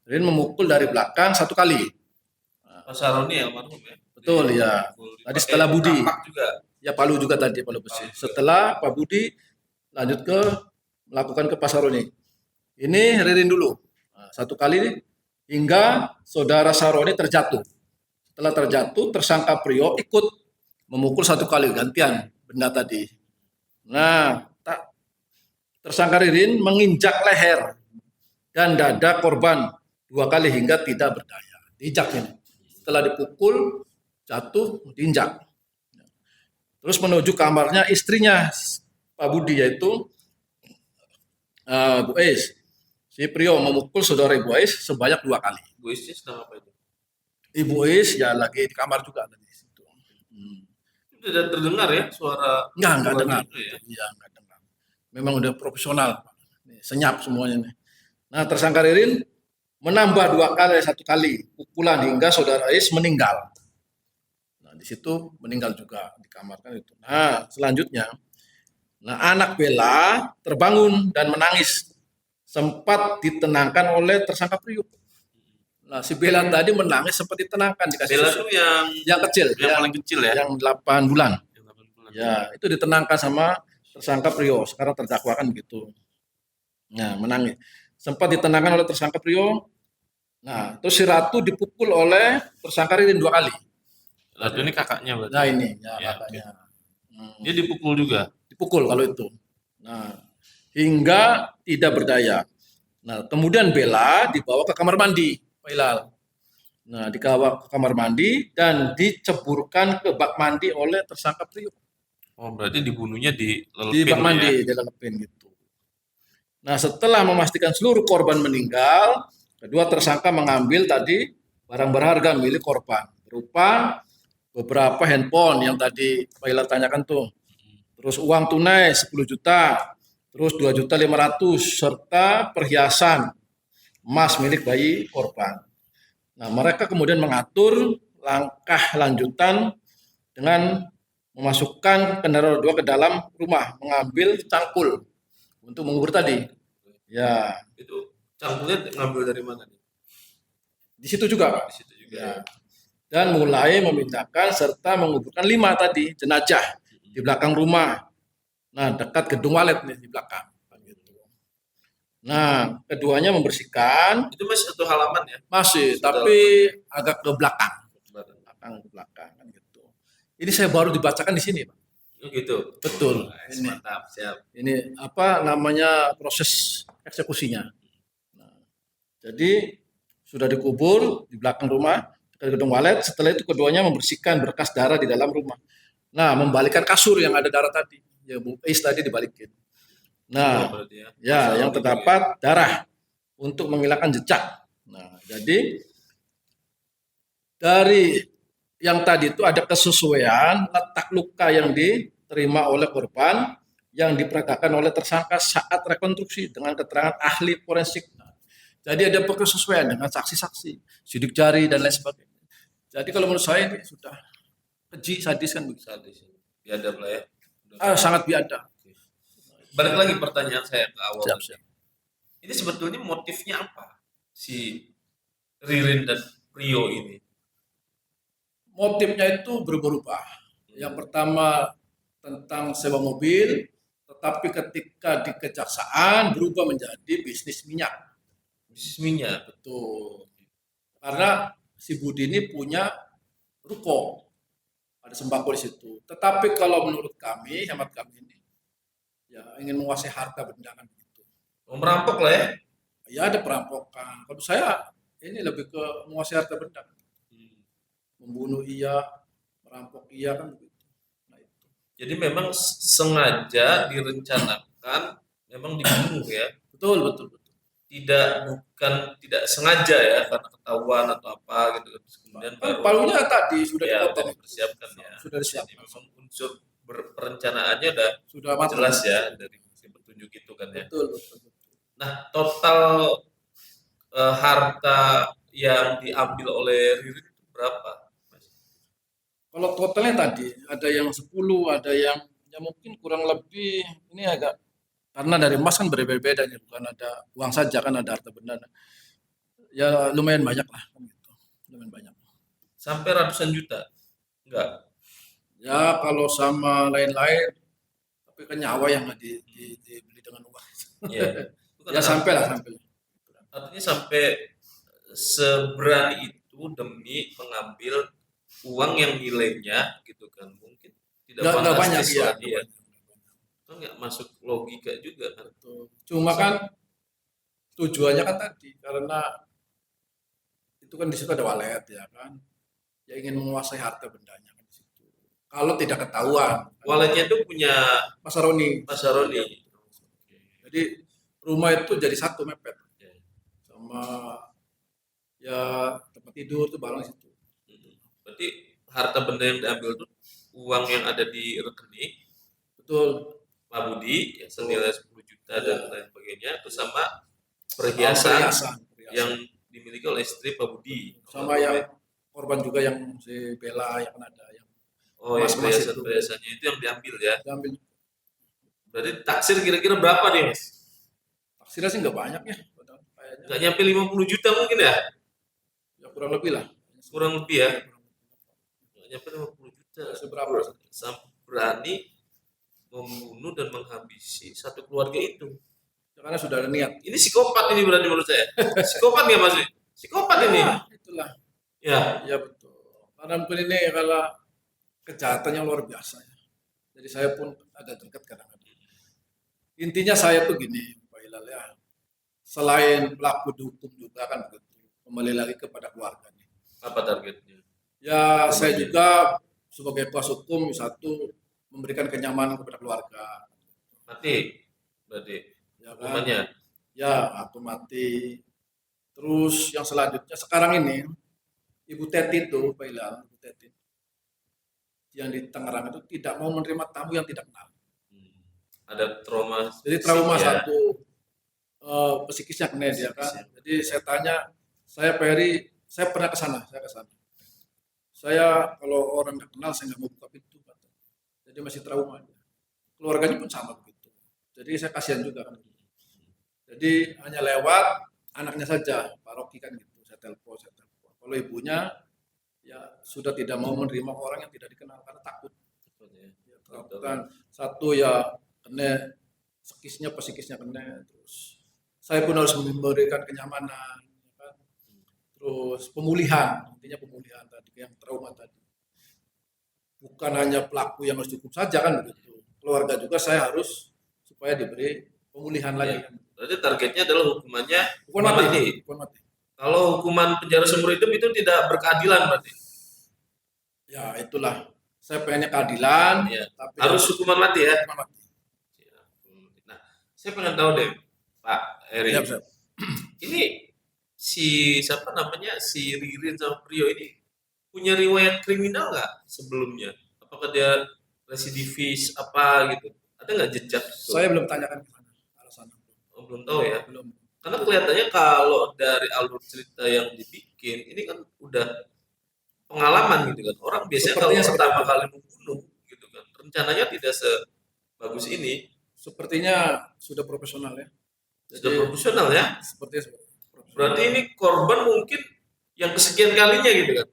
S2: Ririn memukul dari belakang 1 kali.
S1: Pak Saroni almarhum ya?
S2: Betul ya. Tadi setelah Budi.
S1: Juga.
S2: Ya palu juga tadi, palu besi. Setelah Pak Budi lanjut ke melakukan ke Pak Saroni. Ini Ririn dulu. Nah, 1 kali hingga saudara Saroni terjatuh. Setelah terjatuh, tersangka Priyo ikut memukul 1 kali gantian benda tadi. Nah, tersangka Ririn menginjak leher dan dada korban 2 kali hingga tidak berdaya. Diinjak ini. Setelah dipukul, jatuh, diinjak. Terus menuju kamarnya istrinya Pak Budi yaitu Bu Ais. Si Priyo memukul saudara Ibu Ais sebanyak 2 kali.
S1: Bu Ais nama apa itu?
S2: Ibu Ais ya lagi di kamar juga tadi situ.
S1: Tidak terdengar ya suara?
S2: Enggak dengar. Iya, enggak dengar. Memang udah profesional. Senyap semuanya nih. Nah, tersangka Ririn menambah 2 kali 1 kali pukulan hingga saudara Ais meninggal. Nah, di situ meninggal juga di kamar kan itu. Nah, selanjutnya anak Bella terbangun dan menangis. Sempat ditenangkan oleh tersangka Priyo. Nah, si Bella tadi menangis sempat ditenangkan dikasih
S1: Bella itu
S2: yang kecil,
S1: yang paling kecil ya?
S2: Yang 8 bulan. Ya, itu ditenangkan sama tersangka Priyo. Sekarang terdakwa kan gitu. Nah, menangis. Sempat ditenangkan oleh tersangka Priyo. Nah, terus si Ratu dipukul oleh tersangka Ririn 2 kali.
S1: Ratu ini kakaknya berarti.
S2: Nah, ini ya kakaknya.
S1: Dia dipukul juga.
S2: Dipukul kalau itu. Nah, hingga tidak berdaya. Nah, kemudian Bella dibawa ke kamar mandi, Pak Hilal. Nah, dibawa ke kamar mandi dan diceburkan ke bak mandi oleh tersangka Priyo.
S1: Oh, berarti dibunuhnya di
S2: bak mandi, dilelepin gitu. Nah, setelah memastikan seluruh korban meninggal, kedua tersangka mengambil tadi barang berharga milik korban berupa beberapa handphone yang tadi Pak Hilal tanyakan tuh. Terus uang tunai 10 juta, terus 2.500.000 serta perhiasan emas milik bayi korban. Nah, mereka kemudian mengatur langkah lanjutan dengan memasukkan kendaraan roda 2 ke dalam rumah, mengambil cangkul untuk mengubur tadi. Ya.
S1: Itu cangkulnya ngambil dari mana nih?
S2: Di situ juga, Pak.
S1: Di situ juga. Ya.
S2: Dan mulai memindahkan serta menguburkan 5 tadi jenazah di belakang rumah. Nah, dekat gedung walet nih di belakang. Nah, keduanya membersihkan.
S1: Itu masih satu halaman ya?
S2: Masih, tapi agak ke belakang. Ke belakang kan gitu. Ini saya baru dibacakan di sini, Pak.
S1: Oh gitu.
S2: Betul.
S1: Ini mantap, siap.
S2: Ini apa namanya proses eksekusinya. Nah, jadi sudah dikubur di belakang rumah ke gedung walet. Setelah itu keduanya membersihkan berkas darah di dalam rumah. Nah, membalikan kasur yang ada darah tadi. Ya, Bu Ais tadi dibalikin. Nah, ya yang terdapat darah untuk menghilangkan jejak. Nah, jadi dari yang tadi itu ada kesesuaian letak luka yang diterima oleh korban yang diperagakan oleh tersangka saat rekonstruksi dengan keterangan ahli forensik. Nah, jadi ada kesesuaian dengan saksi-saksi, sidik jari dan lain sebagainya. Jadi kalau menurut saya ini sudah keji, sadis kan begitu.
S1: Sadis. Biadab lah ya.
S2: Sangat biadab.
S1: balik lagi pertanyaan saya ke awal.
S2: Siap, siap.
S1: Ini sebetulnya motifnya apa si Ririn dan Rio ini?
S2: Motifnya itu berubah-ubah. Yang pertama tentang sewa mobil, tetapi ketika di kejaksaan berubah menjadi bisnis minyak.
S1: Bisnis minyak.
S2: Betul. Karena si Budi ini punya ruko, ada sembako di situ. Tetapi kalau menurut kami, hemat kami ini, ya ingin menguasai harta benda kan begitu.
S1: Merampok lah ya.
S2: Ya ada perampokan. Kalau saya ini lebih ke menguasai harta benda. Membunuh iya, merampok iya kan begitu. Nah, itu.
S1: Jadi memang sengaja direncanakan memang dibunuh ya.
S2: Betul, betul, betul.
S1: Tidak sengaja ya karena ketahuan atau apa gitu. Kemudian baru
S2: Palunya tadi sudah
S1: ya,
S2: dipotong.
S1: dipersiapkan ya.
S2: Sudah
S1: Jadi
S2: disiapkan.
S1: memang unsur perencanaannya
S2: Sudah
S1: jelas ya dari petunjuk itu kan ya.
S2: Betul, betul, betul.
S1: Nah, total harta yang diambil oleh Ririn itu berapa?
S2: Kalau totalnya tadi ada yang 10, ada yang ya mungkin kurang lebih ini agak karena dari emas kan berbeda-beda ya, bukan ada uang saja kan ada harta benda. Ya lumayan banyak lah kan gitu. Lumayan banyak.
S1: Sampai ratusan juta? Enggak.
S2: Ya kalau sama lain-lain tapi kan nyawa yang nggak dibeli dengan uang.
S1: Iya.
S2: Ya sampai lah sampai.
S1: Artinya sampai seberani itu demi mengambil uang yang nilainya gitu kan mungkin tidak
S2: Nggak banyak
S1: fantastis
S2: ya.
S1: lagi ya. Kan nggak masuk logika juga kan.
S2: Cuma kan tujuannya kan tadi karena itu kan di situ ada walet ya kan. Ya ingin menguasai harta bendanya kan di situ. Kalau tidak ketahuan.
S1: Waletnya itu punya
S2: Mas Roni.
S1: Mas Saroni.
S2: Jadi rumah itu jadi satu mepet sama ya tempat tidur tuh barang situ.
S1: Berarti harta benda yang diambil itu uang yang ada di rekening
S2: Betul.
S1: Pak Budi yang senilai 10 juta dan lain sebagainya itu sama
S2: Perhiasan.
S1: yang dimiliki oleh istri Pak Budi.
S2: Sama yang korban juga yang si Bella yang ada yang
S1: yang perhiasannya itu yang diambil ya.
S2: Diambil.
S1: Berarti taksir kira-kira berapa nih Mas?
S2: Taksirnya sih nggak banyak ya.
S1: Nggak nyampe 50 juta mungkin ya?
S2: Ya kurang lebih lah.
S1: Kurang lebih ya. Nggak nyampe 50 juta.
S2: Seberapa?
S1: Sampai berani membunuh dan menghabisi satu keluarga itu.
S2: Ya, karena sudah ada niat.
S1: Ini psikopat ini berarti menurut saya. Psikopat nggak Mas? Psikopat ini.
S2: Itulah.
S1: Ya.
S2: Ya betul. Karena mungkin ini kalau kejahatannya luar biasa ya. Jadi saya pun agak dekat kadang-kadang. Intinya saya tuh gini, Pak Hilal ya. Selain pelaku dihukum juga kan begitu. Kembali lagi kepada keluarganya.
S1: Apa targetnya?
S2: Ya saya juga sebagai kuasa hukum satu memberikan kenyamanan kepada keluarga.
S1: Mati berarti
S2: Ya kan?
S1: hukumannya.
S2: Ya aku mati. Terus yang selanjutnya sekarang ini Ibu Teti itu Pak Hilal, Ibu Teti yang di Tangerang itu tidak mau menerima tamu yang tidak kenal.
S1: Ada trauma.
S2: Jadi trauma
S1: ya.
S2: satu psikisnya kena dia kan. Jadi saya tanya, saya Peri, saya pernah ke sana, saya ke sana. Saya kalau orang nggak kenal saya nggak mau buka pintu. Jadi masih trauma. Keluarganya pun sama begitu. Jadi saya kasihan juga kan. Jadi hanya lewat anaknya saja, Pak Rocky kan gitu. Saya telepon. Kalau ibunya ya sudah tidak mau menerima orang yang tidak dikenal karena takut. Ya, takutan. Satu ya kena psikisnya kena. Terus saya pun harus memberikan kenyamanan. Ya kan? Terus pemulihan, intinya pemulihan tadi yang trauma tadi. Bukan hanya pelaku yang harus dihukum saja kan begitu. Keluarga juga saya harus supaya diberi pemulihan lagi.
S1: Ya. Berarti targetnya adalah hukuman
S2: mati.
S1: Kalau hukuman penjara seumur hidup itu tidak berkeadilan berarti.
S2: Ya itulah. Saya pengennya keadilan.
S1: Ya.
S2: Tapi
S1: harus hukuman mati ya.
S2: Hukuman mati.
S1: Nah, saya pengen tahu deh, Pak Eri.
S2: Ya,
S1: ini si Ririn sama Prio ini punya riwayat kriminal nggak sebelumnya? Apakah dia residivis apa gitu? Ada nggak jejak?
S2: Saya belum tanyakan ke sana.
S1: Belum tahu ya.
S2: Belum.
S1: Karena kelihatannya kalau dari alur cerita yang dibikin ini kan udah pengalaman gitu kan. Orang biasanya kalau pertama kali membunuh gitu kan, rencananya tidak sebagus ini.
S2: Sepertinya sudah profesional ya.
S1: Sudah
S2: Jadi
S1: profesional ya.
S2: sepertinya sudah profesional.
S1: Berarti ini korban mungkin yang kesekian kalinya gitu kan.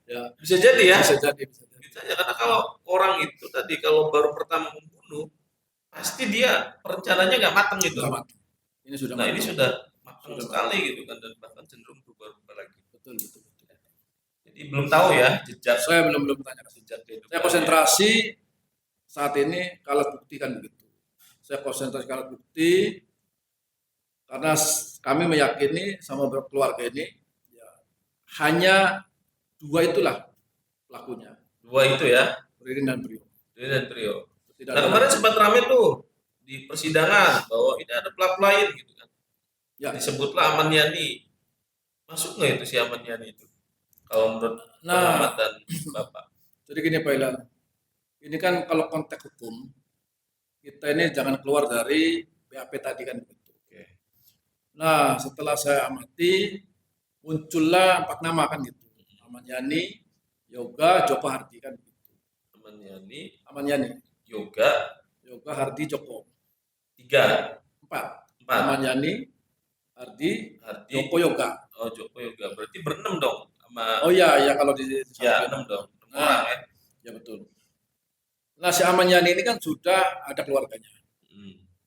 S2: Ya,
S1: Bisa jadi ya.
S2: bisa jadi.
S1: Bisa ya, karena kalau orang itu tadi kalau baru pertama membunuh, pasti dia perencanaannya nggak matang gitu.
S2: Sudah matang. Ini sudah
S1: Nah, ini
S2: matang.
S1: sudah matang
S2: Sudah
S1: sekali gitu kan, dan bahkan cenderung berubah-ubah lagi.
S2: Betul, betul, betul.
S1: Jadi belum tahu ya jejak
S2: Saya belum tanya.
S1: jejak kehidupan.
S2: Saya konsentrasi saat ini ke alat bukti kan begitu. Saya konsentrasi ke alat bukti karena kami meyakini sama keluarga ini ya, hanya dua itulah pelakunya,
S1: Dua itu ya,
S2: Ririn dan Prio.
S1: Dwi dan Trio.
S2: Tidak
S1: Nah,
S2: ada
S1: kemarin
S2: lagi.
S1: sempat ramai tuh di persidangan bahwa ini ada pelaku lain gitu kan.
S2: Ya.
S1: Disebutlah Aman Yani. Masuk nggak itu si Aman Yani itu? Kalau menurut Pak
S2: Nah,
S1: Ahmad dan Bapak.
S2: jadi gini Pak Ilham, ini kan kalau konteks hukum kita ini jangan keluar dari BAP tadi kan begitu.
S1: Oke.
S2: Nah, setelah saya amati muncullah 4 nama kan gitu. Aman Yani, Yoga, Joko Hardi kan begitu.
S1: Aman Yani,
S2: Aman Yani,
S1: Yoga,
S2: Yoga, Hardi, Joko.
S1: 3,
S2: 4.
S1: 4.
S2: Aman Yani, Hardi,
S1: Hardi,
S2: Joko, Yoga.
S1: oh Joko Yoga. Berarti berenam dong sama
S2: Oh iya, ya kalau di
S1: ya 6 dong. 6 orang ya.
S2: ya betul. Nah, si Aman Yani ini kan sudah ada keluarganya.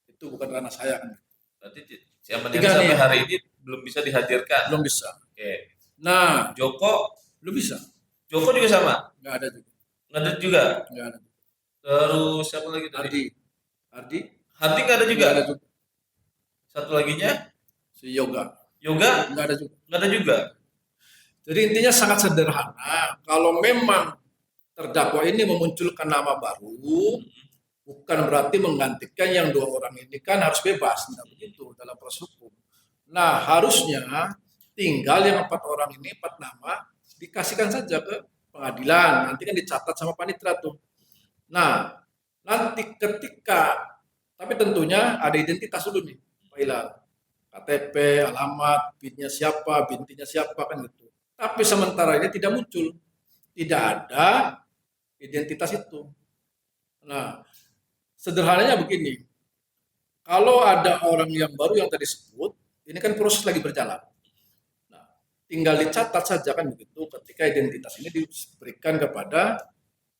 S2: Itu bukan ranah saya kan.
S1: Berarti si Aman Yani
S2: 3 nih
S1: sampai
S2: ya.
S1: hari ini belum bisa dihadirkan.
S2: Belum bisa.
S1: Oke.
S2: Nah,
S1: Joko,
S2: belum bisa.
S1: Joko juga sama.
S2: Nggak ada juga.
S1: Nggak ada juga.
S2: Nggak ada.
S1: Terus siapa lagi tadi?
S2: Hardi. Hardi
S1: Hardi nggak ada juga.
S2: nggak ada juga.
S1: Satu laginya
S2: Si Yoga
S1: Yoga
S2: nggak ada juga.
S1: nggak ada juga.
S2: Jadi intinya sangat sederhana. Kalau memang terdakwa ini memunculkan nama baru, bukan berarti menggantikan yang 2 orang ini kan harus bebas. Tidak begitu dalam proses hukum. Nah, harusnya tinggal yang 4 orang ini, 4 nama, dikasihkan saja ke pengadilan. Nanti kan dicatat sama panitera tuh. Nah, nanti ketika, tapi tentunya ada identitas dulu nih, Pak Hilal. KTP, alamat, bintinya siapa kan gitu. Tapi sementara ini tidak muncul, tidak ada identitas itu. Nah, sederhananya begini, kalau ada orang yang baru yang tadi sebut, ini kan proses lagi berjalan. Nah, tinggal dicatat saja kan begitu ketika identitas ini diberikan kepada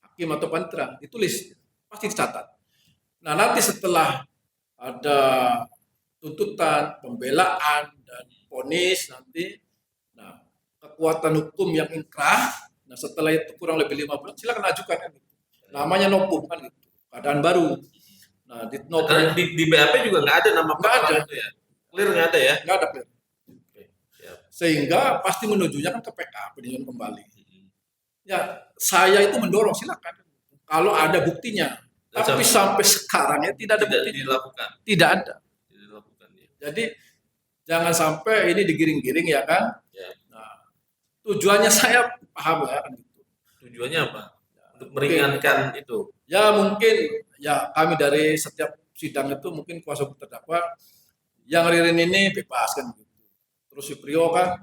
S2: hakim atau panitera, ditulis, pasti dicatat. Nah, nanti setelah ada tuntutan, pembelaan, dan vonis nanti, nah, kekuatan hukum yang inkrah, nah setelah itu kurang lebih 5 bulan, silakan ajukan kan gitu. Namanya novum kan gitu, keadaan baru. Nah, di novum
S1: Karena di BAP juga nggak ada nama
S2: Nggak ada.
S1: itu ya. Clear nggak ada ya.
S2: nggak ada clear.
S1: Oke, siap.
S2: Sehingga pasti menujunya kan ke PK, peninjauan kembali. Ya, saya itu mendorong silakan kalau ada buktinya. Tapi sampai sekarang ya tidak ada
S1: Tidak
S2: buktinya.
S1: dilakukan.
S2: Tidak ada.
S1: Tidak dilakukan ya.
S2: Jadi jangan sampai ini digiring-giring ya kan.
S1: Ya.
S2: Nah, tujuannya saya paham ya kan gitu.
S1: Tujuannya apa? Untuk meringankan itu.
S2: Ya mungkin ya kami dari setiap sidang itu mungkin kuasa hukum terdakwa yang Ririn ini bebas kan gitu. Terus si Prio kan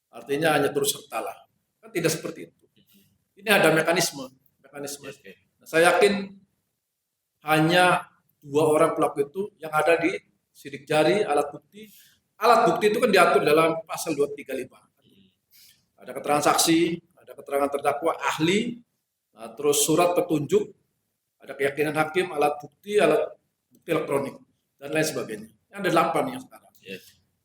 S2: artinya hanya turut serta lah. Kan tidak seperti itu. Ini ada mekanisme.
S1: Oke.
S2: Nah, saya yakin hanya 2 orang pelaku itu yang ada di sidik jari, alat bukti. Alat bukti itu kan diatur dalam pasal 235. Ada keterangan saksi, ada keterangan terdakwa, ahli, nah, terus surat petunjuk, ada keyakinan hakim, alat bukti elektronik, dan lain sebagainya. Ada 8 yang sekarang.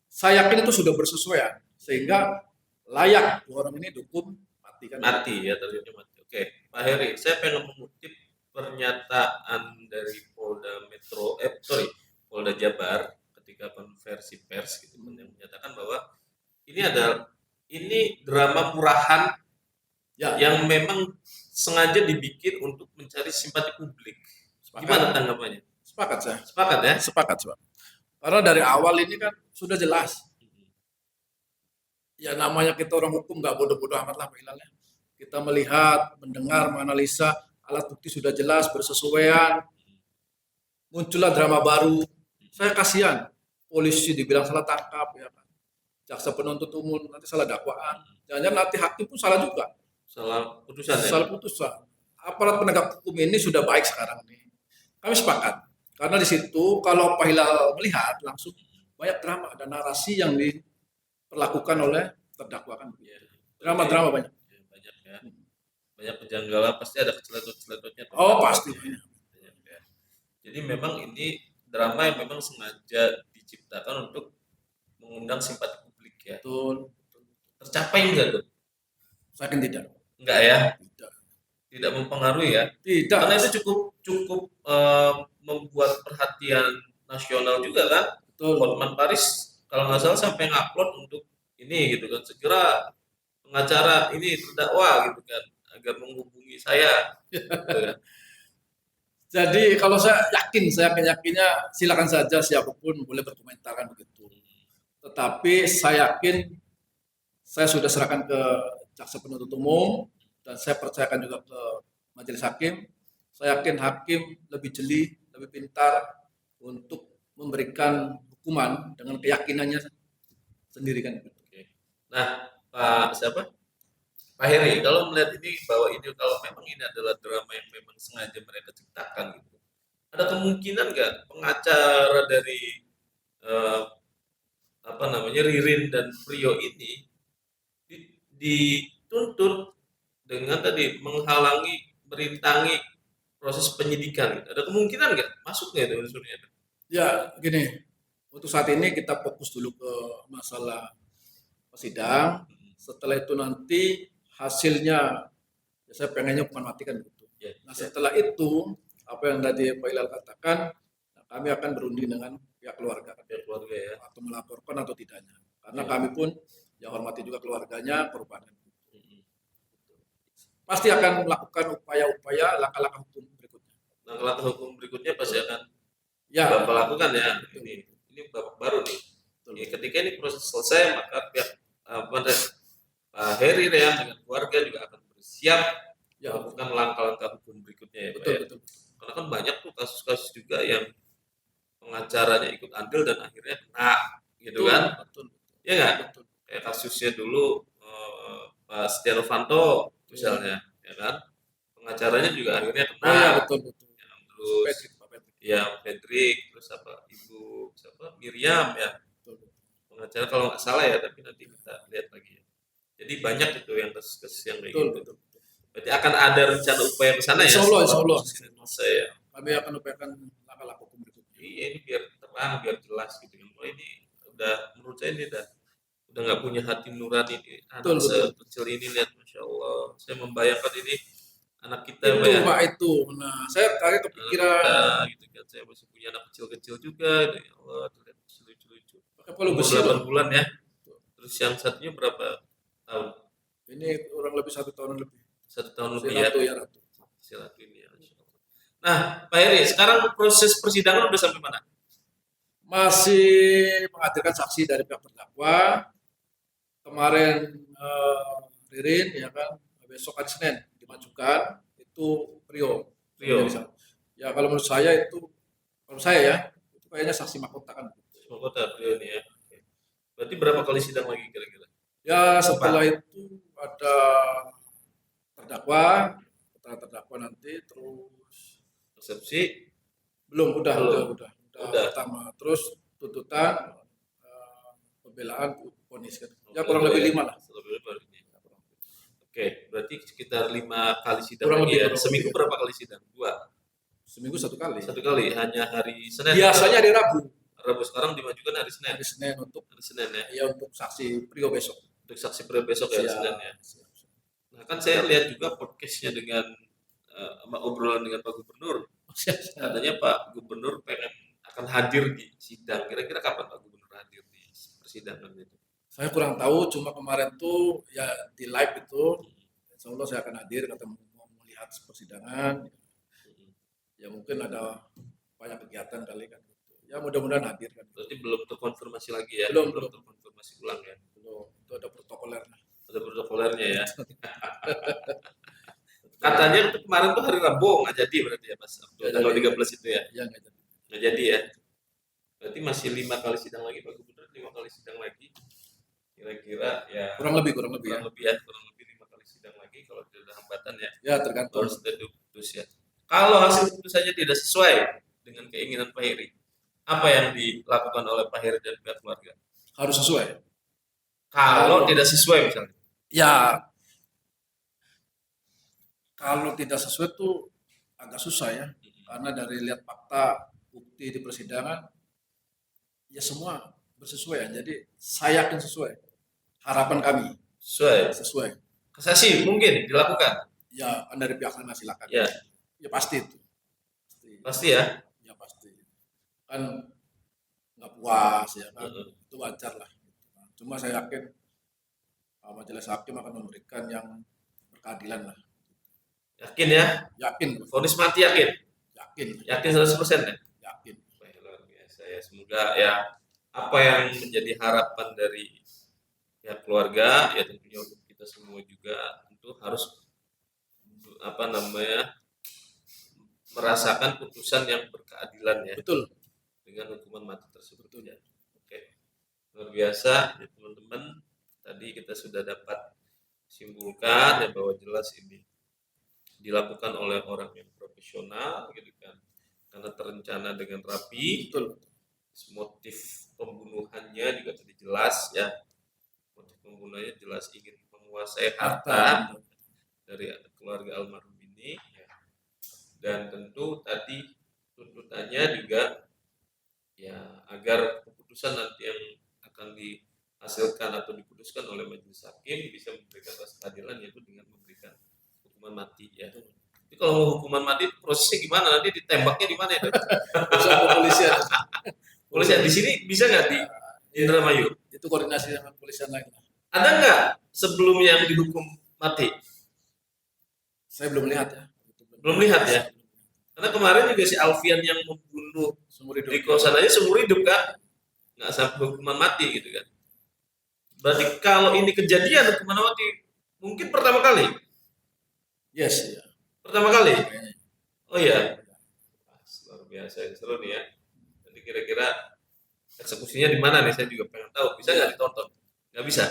S2: Saya yakin itu sudah bersesuaian, sehingga layak 2 orang ini dihukum mati kan?
S1: Mati ya, terjadi mati. Oke, Pak Heri, saya pengen mengutip pernyataan dari Polda Jabar ketika konversi pers gitu, yang menyatakan bahwa ini drama murahan
S2: Ya.
S1: yang memang sengaja dibikin untuk mencari simpati publik. Gimana tanggapannya?
S2: Sepakat saya.
S1: Sepakat ya?
S2: Sepakat. Karena dari awal ini kan sudah jelas. Ya namanya kita orang hukum nggak bodoh-bodoh amat lah Pak Hilal. Kita melihat, mendengar, menganalisa, alat bukti sudah jelas, bersesuaian. Muncullah drama baru. Saya kasihan. Polisi dibilang salah tangkap, ya kan. Jaksa penuntut umum nanti salah dakwaan. Jangan-jangan nanti hakim pun salah juga.
S1: Salah putusan ya?
S2: Salah putusan. Aparat penegak hukum ini sudah baik sekarang nih. Kami sepakat. Karena di situ kalau Pak Hilal melihat langsung banyak drama, ada narasi yang diperlakukan oleh terdakwa kan.
S1: Ya,
S2: Drama-drama banyak.
S1: ya, banyak ya. Banyak kejanggalan, pasti ada keceletut-celetutnya.
S2: Oh pasti.
S1: Banyak, ya. Jadi memang ini drama yang memang sengaja diciptakan untuk mengundang simpati publik ya.
S2: Betul.
S1: Tercapai enggak tuh?
S2: Saya yakin tidak.
S1: Enggak ya?
S2: Tidak.
S1: Tidak mempengaruhi ya?
S2: Tidak.
S1: Karena itu cukup membuat perhatian nasional juga kan.
S2: Betul.
S1: Hotman Paris kalau nggak salah sampai ngupload untuk ini gitu kan, segera pengacara ini terdakwa gitu kan agar menghubungi saya gitu kan.
S2: Jadi kalau saya yakinnya silakan saja siapapun boleh berkomentar kan begitu. Tetapi saya yakin saya sudah serahkan ke jaksa penuntut umum dan saya percayakan juga ke majelis hakim. Saya yakin hakim lebih jeli, lebih pintar untuk memberikan hukuman dengan keyakinannya sendiri kan.
S1: Oke. Nah, Pak siapa? Pak Heri, kalau melihat ini bahwa ini kalau memang ini adalah drama yang memang sengaja mereka ciptakan gitu, ada kemungkinan nggak pengacara dari eh, apa namanya Ririn dan Prio ini dituntut dengan tadi menghalangi, merintangi proses penyidikan gitu. Ada kemungkinan nggak masuk nggak itu unsurnya?
S2: Ya gini, untuk saat ini kita fokus dulu ke masalah sidang. Setelah itu nanti hasilnya ya saya pengennya hukuman mati kan gitu.
S1: Ya,
S2: Nah setelah itu apa yang tadi Pak Ilal katakan, nah, kami akan berunding dengan pihak keluarga,
S1: pihak keluarga ya.
S2: atau melaporkan atau tidaknya. Karena kami pun ya hormati juga keluarganya korban. Pasti akan melakukan upaya-upaya langkah-langkah hukum berikutnya.
S1: Langkah-langkah hukum berikutnya pasti akan
S2: Ya,
S1: Bapak lakukan ya. Ini babak baru nih. Ya, ketika ini proses selesai maka pihak Pak Heri ya dengan keluarga juga akan bersiap
S2: ya,
S1: melakukan langkah-langkah hukum berikutnya ya Pak
S2: betul,
S1: ya.
S2: betul.
S1: Karena kan banyak tuh kasus-kasus juga yang pengacaranya ikut andil dan akhirnya kena gitu
S2: Betul,
S1: kan.
S2: betul,
S1: Ya nggak?
S2: betul.
S1: Kayak kasusnya dulu Pak Setia Novanto misalnya, ya kan? Pengacaranya juga akhirnya kena.
S2: Oh ya, betul, betul.
S1: Terus
S2: Patrick, Pak Patrick.
S1: ya Fredrik, terus apa Ibu siapa Miriam ya.
S2: Betul, betul.
S1: Pengacara kalau nggak salah ya, tapi nanti kita lihat lagi ya. Jadi banyak itu yang kasus-kasus yang kayak
S2: Betul,
S1: gitu.
S2: betul.
S1: Berarti akan ada rencana upaya ke sana ya?
S2: Insya Allah, insya
S1: setelah
S2: Allah.
S1: proses ini selesai ya.
S2: Kami akan upayakan langkah-langkah hukum berikutnya.
S1: Iya ini biar terang, biar jelas gitu kan. Oh ini udah menurut saya ini udah nggak punya hati nurani ini.
S2: Betul,
S1: Anak
S2: betul.
S1: sekecil ini lihat, masya Allah. Saya membayangkan ini anak kita
S2: Itu
S1: Pak ya.
S2: Pak itu. Nah, saya tadi
S1: Anak
S2: kepikiran
S1: kita, gitu kan. Saya masih punya anak kecil-kecil juga. Ya Allah, terlihat lucu-lucu.
S2: pakai polu
S1: Umur
S2: besi
S1: 8
S2: loh.
S1: bulan ya. Terus yang satunya berapa tahun?
S2: Ini kurang lebih 1 tahun lebih.
S1: 1 tahun
S2: Si
S1: lebih ya.
S2: Ratu ya Ratu.
S1: Si Ratu ini ya. Masya Allah. Nah, Pak Heri, sekarang proses persidangan udah sampai mana?
S2: Masih menghadirkan saksi dari pihak terdakwa. Kemarin Ririn ya kan, besok hari Senin dimajukan itu Rio.
S1: Rio.
S2: Ya kalau menurut saya itu, kalau saya ya, itu kayaknya saksi mahkota kan.
S1: Semua kota Rio ini ya. Berarti berapa kali sidang lagi kira-kira?
S2: Ya setelah itu ada terdakwa nanti, terus
S1: Resepsi?
S2: belum udah
S1: Udah.
S2: pertama, terus tuntutan, pembelaan, vonis kan. Ya
S1: Kurang
S2: kurang lebih 5 lah.
S1: Oke, berarti sekitar 5 kali sidang
S2: Kurang
S1: lagi
S2: lebih,
S1: ya.
S2: kurang
S1: Seminggu
S2: lebih.
S1: berapa kali sidang? 2.
S2: Seminggu 1 kali.
S1: 1 kali, hanya hari Senin.
S2: Biasanya hari Rabu.
S1: Rabu sekarang dimajukan hari Senin.
S2: Hari Senin untuk
S1: Hari Senin ya.
S2: ya untuk saksi Prio besok.
S1: Untuk saksi pre besok ya hari Senin ya. Nah kan saya lihat juga podcastnya dengan obrolan dengan Pak Gubernur. Katanya Pak Gubernur akan hadir di sidang. Kira-kira kapan Pak Gubernur hadir di persidangan itu?
S2: Saya kurang tahu, cuma kemarin tuh ya di live itu, insya Allah saya akan hadir, kata mau melihat persidangan. Ya mungkin ada banyak kegiatan kali kan. Ya mudah-mudahan hadir kan.
S1: Berarti belum terkonfirmasi lagi ya?
S2: Belum.
S1: Terkonfirmasi ulang ya?
S2: Belum, itu ada protokolernya.
S1: Ada protokolernya ya? Katanya itu kemarin tuh hari Rabu nggak jadi berarti ya Mas? Tanggal 13 itu ya?
S2: Ya nggak jadi.
S1: Nggak jadi ya? Berarti masih 5 kali sidang lagi Pak Gubernur, 5 kali sidang lagi. Kira-kira ya
S2: Kurang lebih ya.
S1: kurang lebih 5 kali sidang lagi kalau tidak ada hambatan ya.
S2: Ya tergantung.
S1: Harus ada putus ya. Kalau hasil putusannya tidak sesuai dengan keinginan Pak Heri. Apa yang dilakukan oleh Pak Heri dan pihak keluarga?
S2: Harus sesuai.
S1: Kalau tidak sesuai misalnya.
S2: Ya, kalau tidak sesuai tuh agak susah ya. Karena dari lihat fakta, bukti di persidangan, ya semua bersesuaian. Jadi saya yakin sesuai. Harapan kami
S1: Sesuai.
S2: sesuai.
S1: Kasasi mungkin dilakukan.
S2: Ya kan dari pihak sana silakan.
S1: Ya,
S2: Ya pasti itu.
S1: pasti ya.
S2: Ya pasti. Kan nggak puas ya kan.
S1: Heeh.
S2: Itu wajar lah. Cuma saya yakin majelis hakim akan memberikan yang berkeadilan lah.
S1: Yakin ya?
S2: Yakin,
S1: Vonis mati yakin?
S2: yakin,
S1: Yakin 100% ya?
S2: yakin.
S1: Wah, luar biasa ya. Semoga ya apa yang menjadi harapan dari pihak keluarga ya tentunya untuk kita semua juga tentu harus apa namanya merasakan putusan yang berkeadilan ya
S2: Betul.
S1: dengan hukuman mati tersebut ya. Oke, luar biasa ya teman-teman. Tadi kita sudah dapat simpulkan ya bahwa jelas ini dilakukan oleh orang yang profesional gitu kan, karena terencana dengan rapi.
S2: Betul.
S1: Motif pembunuhannya juga tadi jelas ya, motif pembunuhannya jelas ingin menguasai harta dari keluarga almarhum ini ya. Dan tentu tadi tuntutannya juga ya agar keputusan nanti yang akan dihasilkan atau diputuskan oleh majelis hakim bisa memberikan rasa keadilan, yaitu dengan memberikan hukuman mati ya. Jadi kalau mau hukuman mati prosesnya gimana? Nanti ditembaknya di mana itu?
S2: Kepolisian.
S1: Polisian di sini bisa nggak di Indramayu?
S2: Itu koordinasi sama kepolisian lain.
S1: Ada nggak sebelum yang dihukum mati?
S2: Saya belum lihat ya.
S1: Belum lihat ya. Karena kemarin juga si Alfian yang membunuh
S2: Seumur hidup.
S1: di kosan aja seumur hidup kan, nggak sampai hukuman mati gitu kan. Berarti kalau ini kejadian hukuman mati mungkin pertama kali.
S2: Yes ya.
S1: Pertama kali.
S2: Kayaknya.
S1: Oh iya. Luar biasa seru nih ya. Nanti kira-kira eksekusinya di mana nih? Saya juga pengen tahu. Bisa nggak ditonton? Nggak bisa.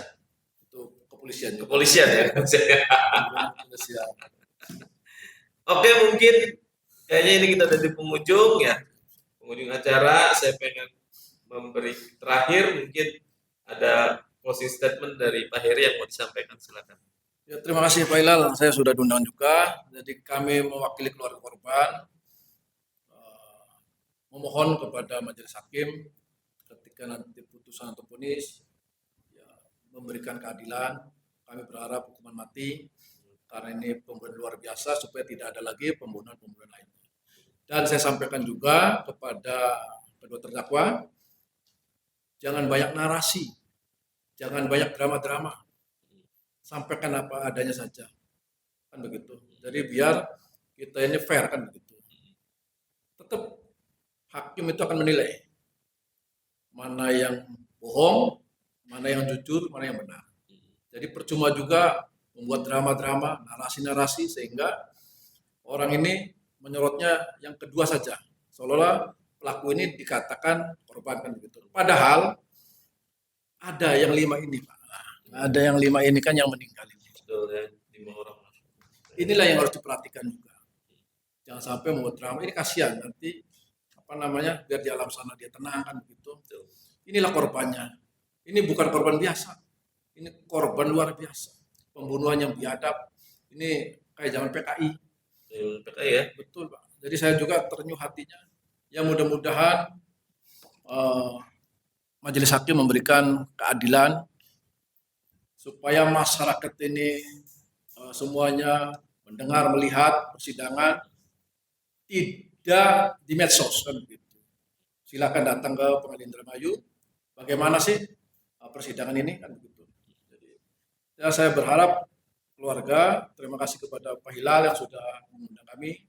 S2: Itu kepolisian.
S1: Kepolisian ya.
S2: Kepolisian.
S1: Oke, mungkin kayaknya ini kita udah di penghujung ya. Penghujung acara. Saya pengen memberi terakhir mungkin ada closing statement dari Pak Heri yang mau disampaikan, silakan.
S2: Ya, terima kasih Pak Hilal, saya sudah diundang juga. Jadi kami mewakili keluarga korban memohon kepada majelis hakim ketika nanti putusan atau vonis ya, memberikan keadilan. Kami berharap hukuman mati karena ini pembunuhan luar biasa supaya tidak ada lagi pembunuhan-pembunuhan lainnya. Dan saya sampaikan juga kepada kedua terdakwa, jangan banyak narasi, jangan banyak drama-drama, sampaikan apa adanya saja, kan begitu. Jadi biar kita ini fair, kan begitu. Tetap hakim itu akan menilai mana yang bohong, mana yang jujur, mana yang benar. Jadi percuma juga membuat drama-drama, narasi-narasi sehingga orang ini menyorotnya yang kedua saja, seolah-olah pelaku ini dikatakan korban, kan begitu. Padahal ada yang 5 ini, Pak. Ada yang 5 ini kan yang meninggal ini.
S1: Betul ya, 5 orang.
S2: Inilah yang harus diperhatikan juga. Jangan sampai membuat drama, ini kasihan nanti apa namanya biar di alam sana dia tenang, kan begitu. Inilah korbannya. Ini bukan korban biasa. Ini korban luar biasa. Pembunuhan yang biadab. Ini kayak zaman PKI.
S1: PKI ya.
S2: Betul, Pak. Jadi saya juga terenyuh hatinya. Ya mudah-mudahan majelis hakim memberikan keadilan supaya masyarakat ini semuanya mendengar, melihat persidangan tidak di medsos, kan begitu. Silakan datang ke Pengadilan Indramayu. Bagaimana sih persidangan ini, kan begitu. Jadi ya saya berharap keluarga, terima kasih kepada Pak Hilal yang sudah mengundang kami.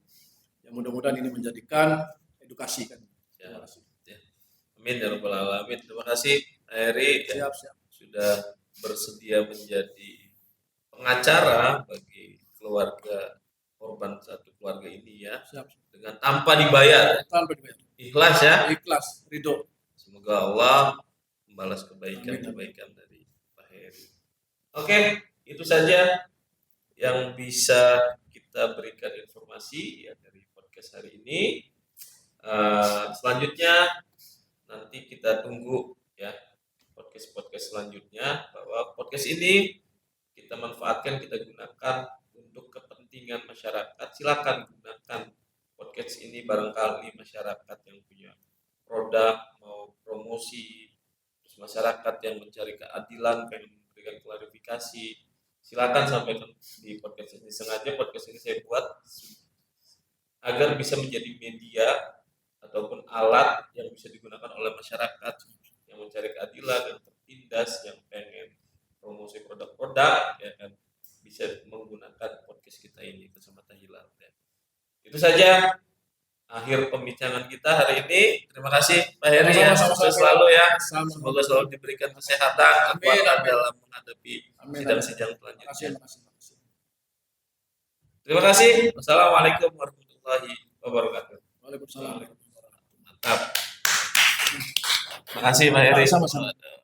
S2: Yang mudah-mudahan ini menjadikan edukasi, kan. Terima kasih.
S1: Amin ya rabbal alamin. Terima kasih Pak Heri
S2: Siap, siap.
S1: sudah bersedia menjadi pengacara bagi keluarga korban satu keluarga ini ya.
S2: Siap.
S1: Dengan tanpa dibayar.
S2: Tanpa dibayar.
S1: Ikhlas ya.
S2: Ikhlas, ridho.
S1: Semoga Allah membalas kebaikan-kebaikan dari Pak Heri. Oke, itu saja yang bisa kita berikan informasi ya dari podcast hari ini. Selanjutnya nanti kita tunggu ya podcast selanjutnya, bahwa podcast ini kita manfaatkan, kita gunakan untuk kepentingan masyarakat. Silakan gunakan podcast ini, barangkali masyarakat yang punya produk mau promosi, terus masyarakat yang mencari keadilan, pengen memberikan klarifikasi, silakan sampaikan di podcast ini. Sengaja podcast ini saya buat agar bisa menjadi media ataupun alat yang bisa digunakan oleh masyarakat yang mencari keadilan, yang tertindas, yang pengen promosi produk-produk, ya kan, bisa menggunakan podcast kita ini, Kacamata Hilal. Ya. Itu saja akhir pembincangan kita hari ini. Terima kasih Pak Heri ya, sukses selalu ya. Semoga selalu diberikan kesehatan, kekuatan dalam menghadapi sidang-sidang selanjutnya. Terima kasih. Wassalamualaikum warahmatullahi wabarakatuh.
S2: Waalaikumsalam.
S1: Mantap. Terima kasih Pak Heri.
S2: Sama-sama.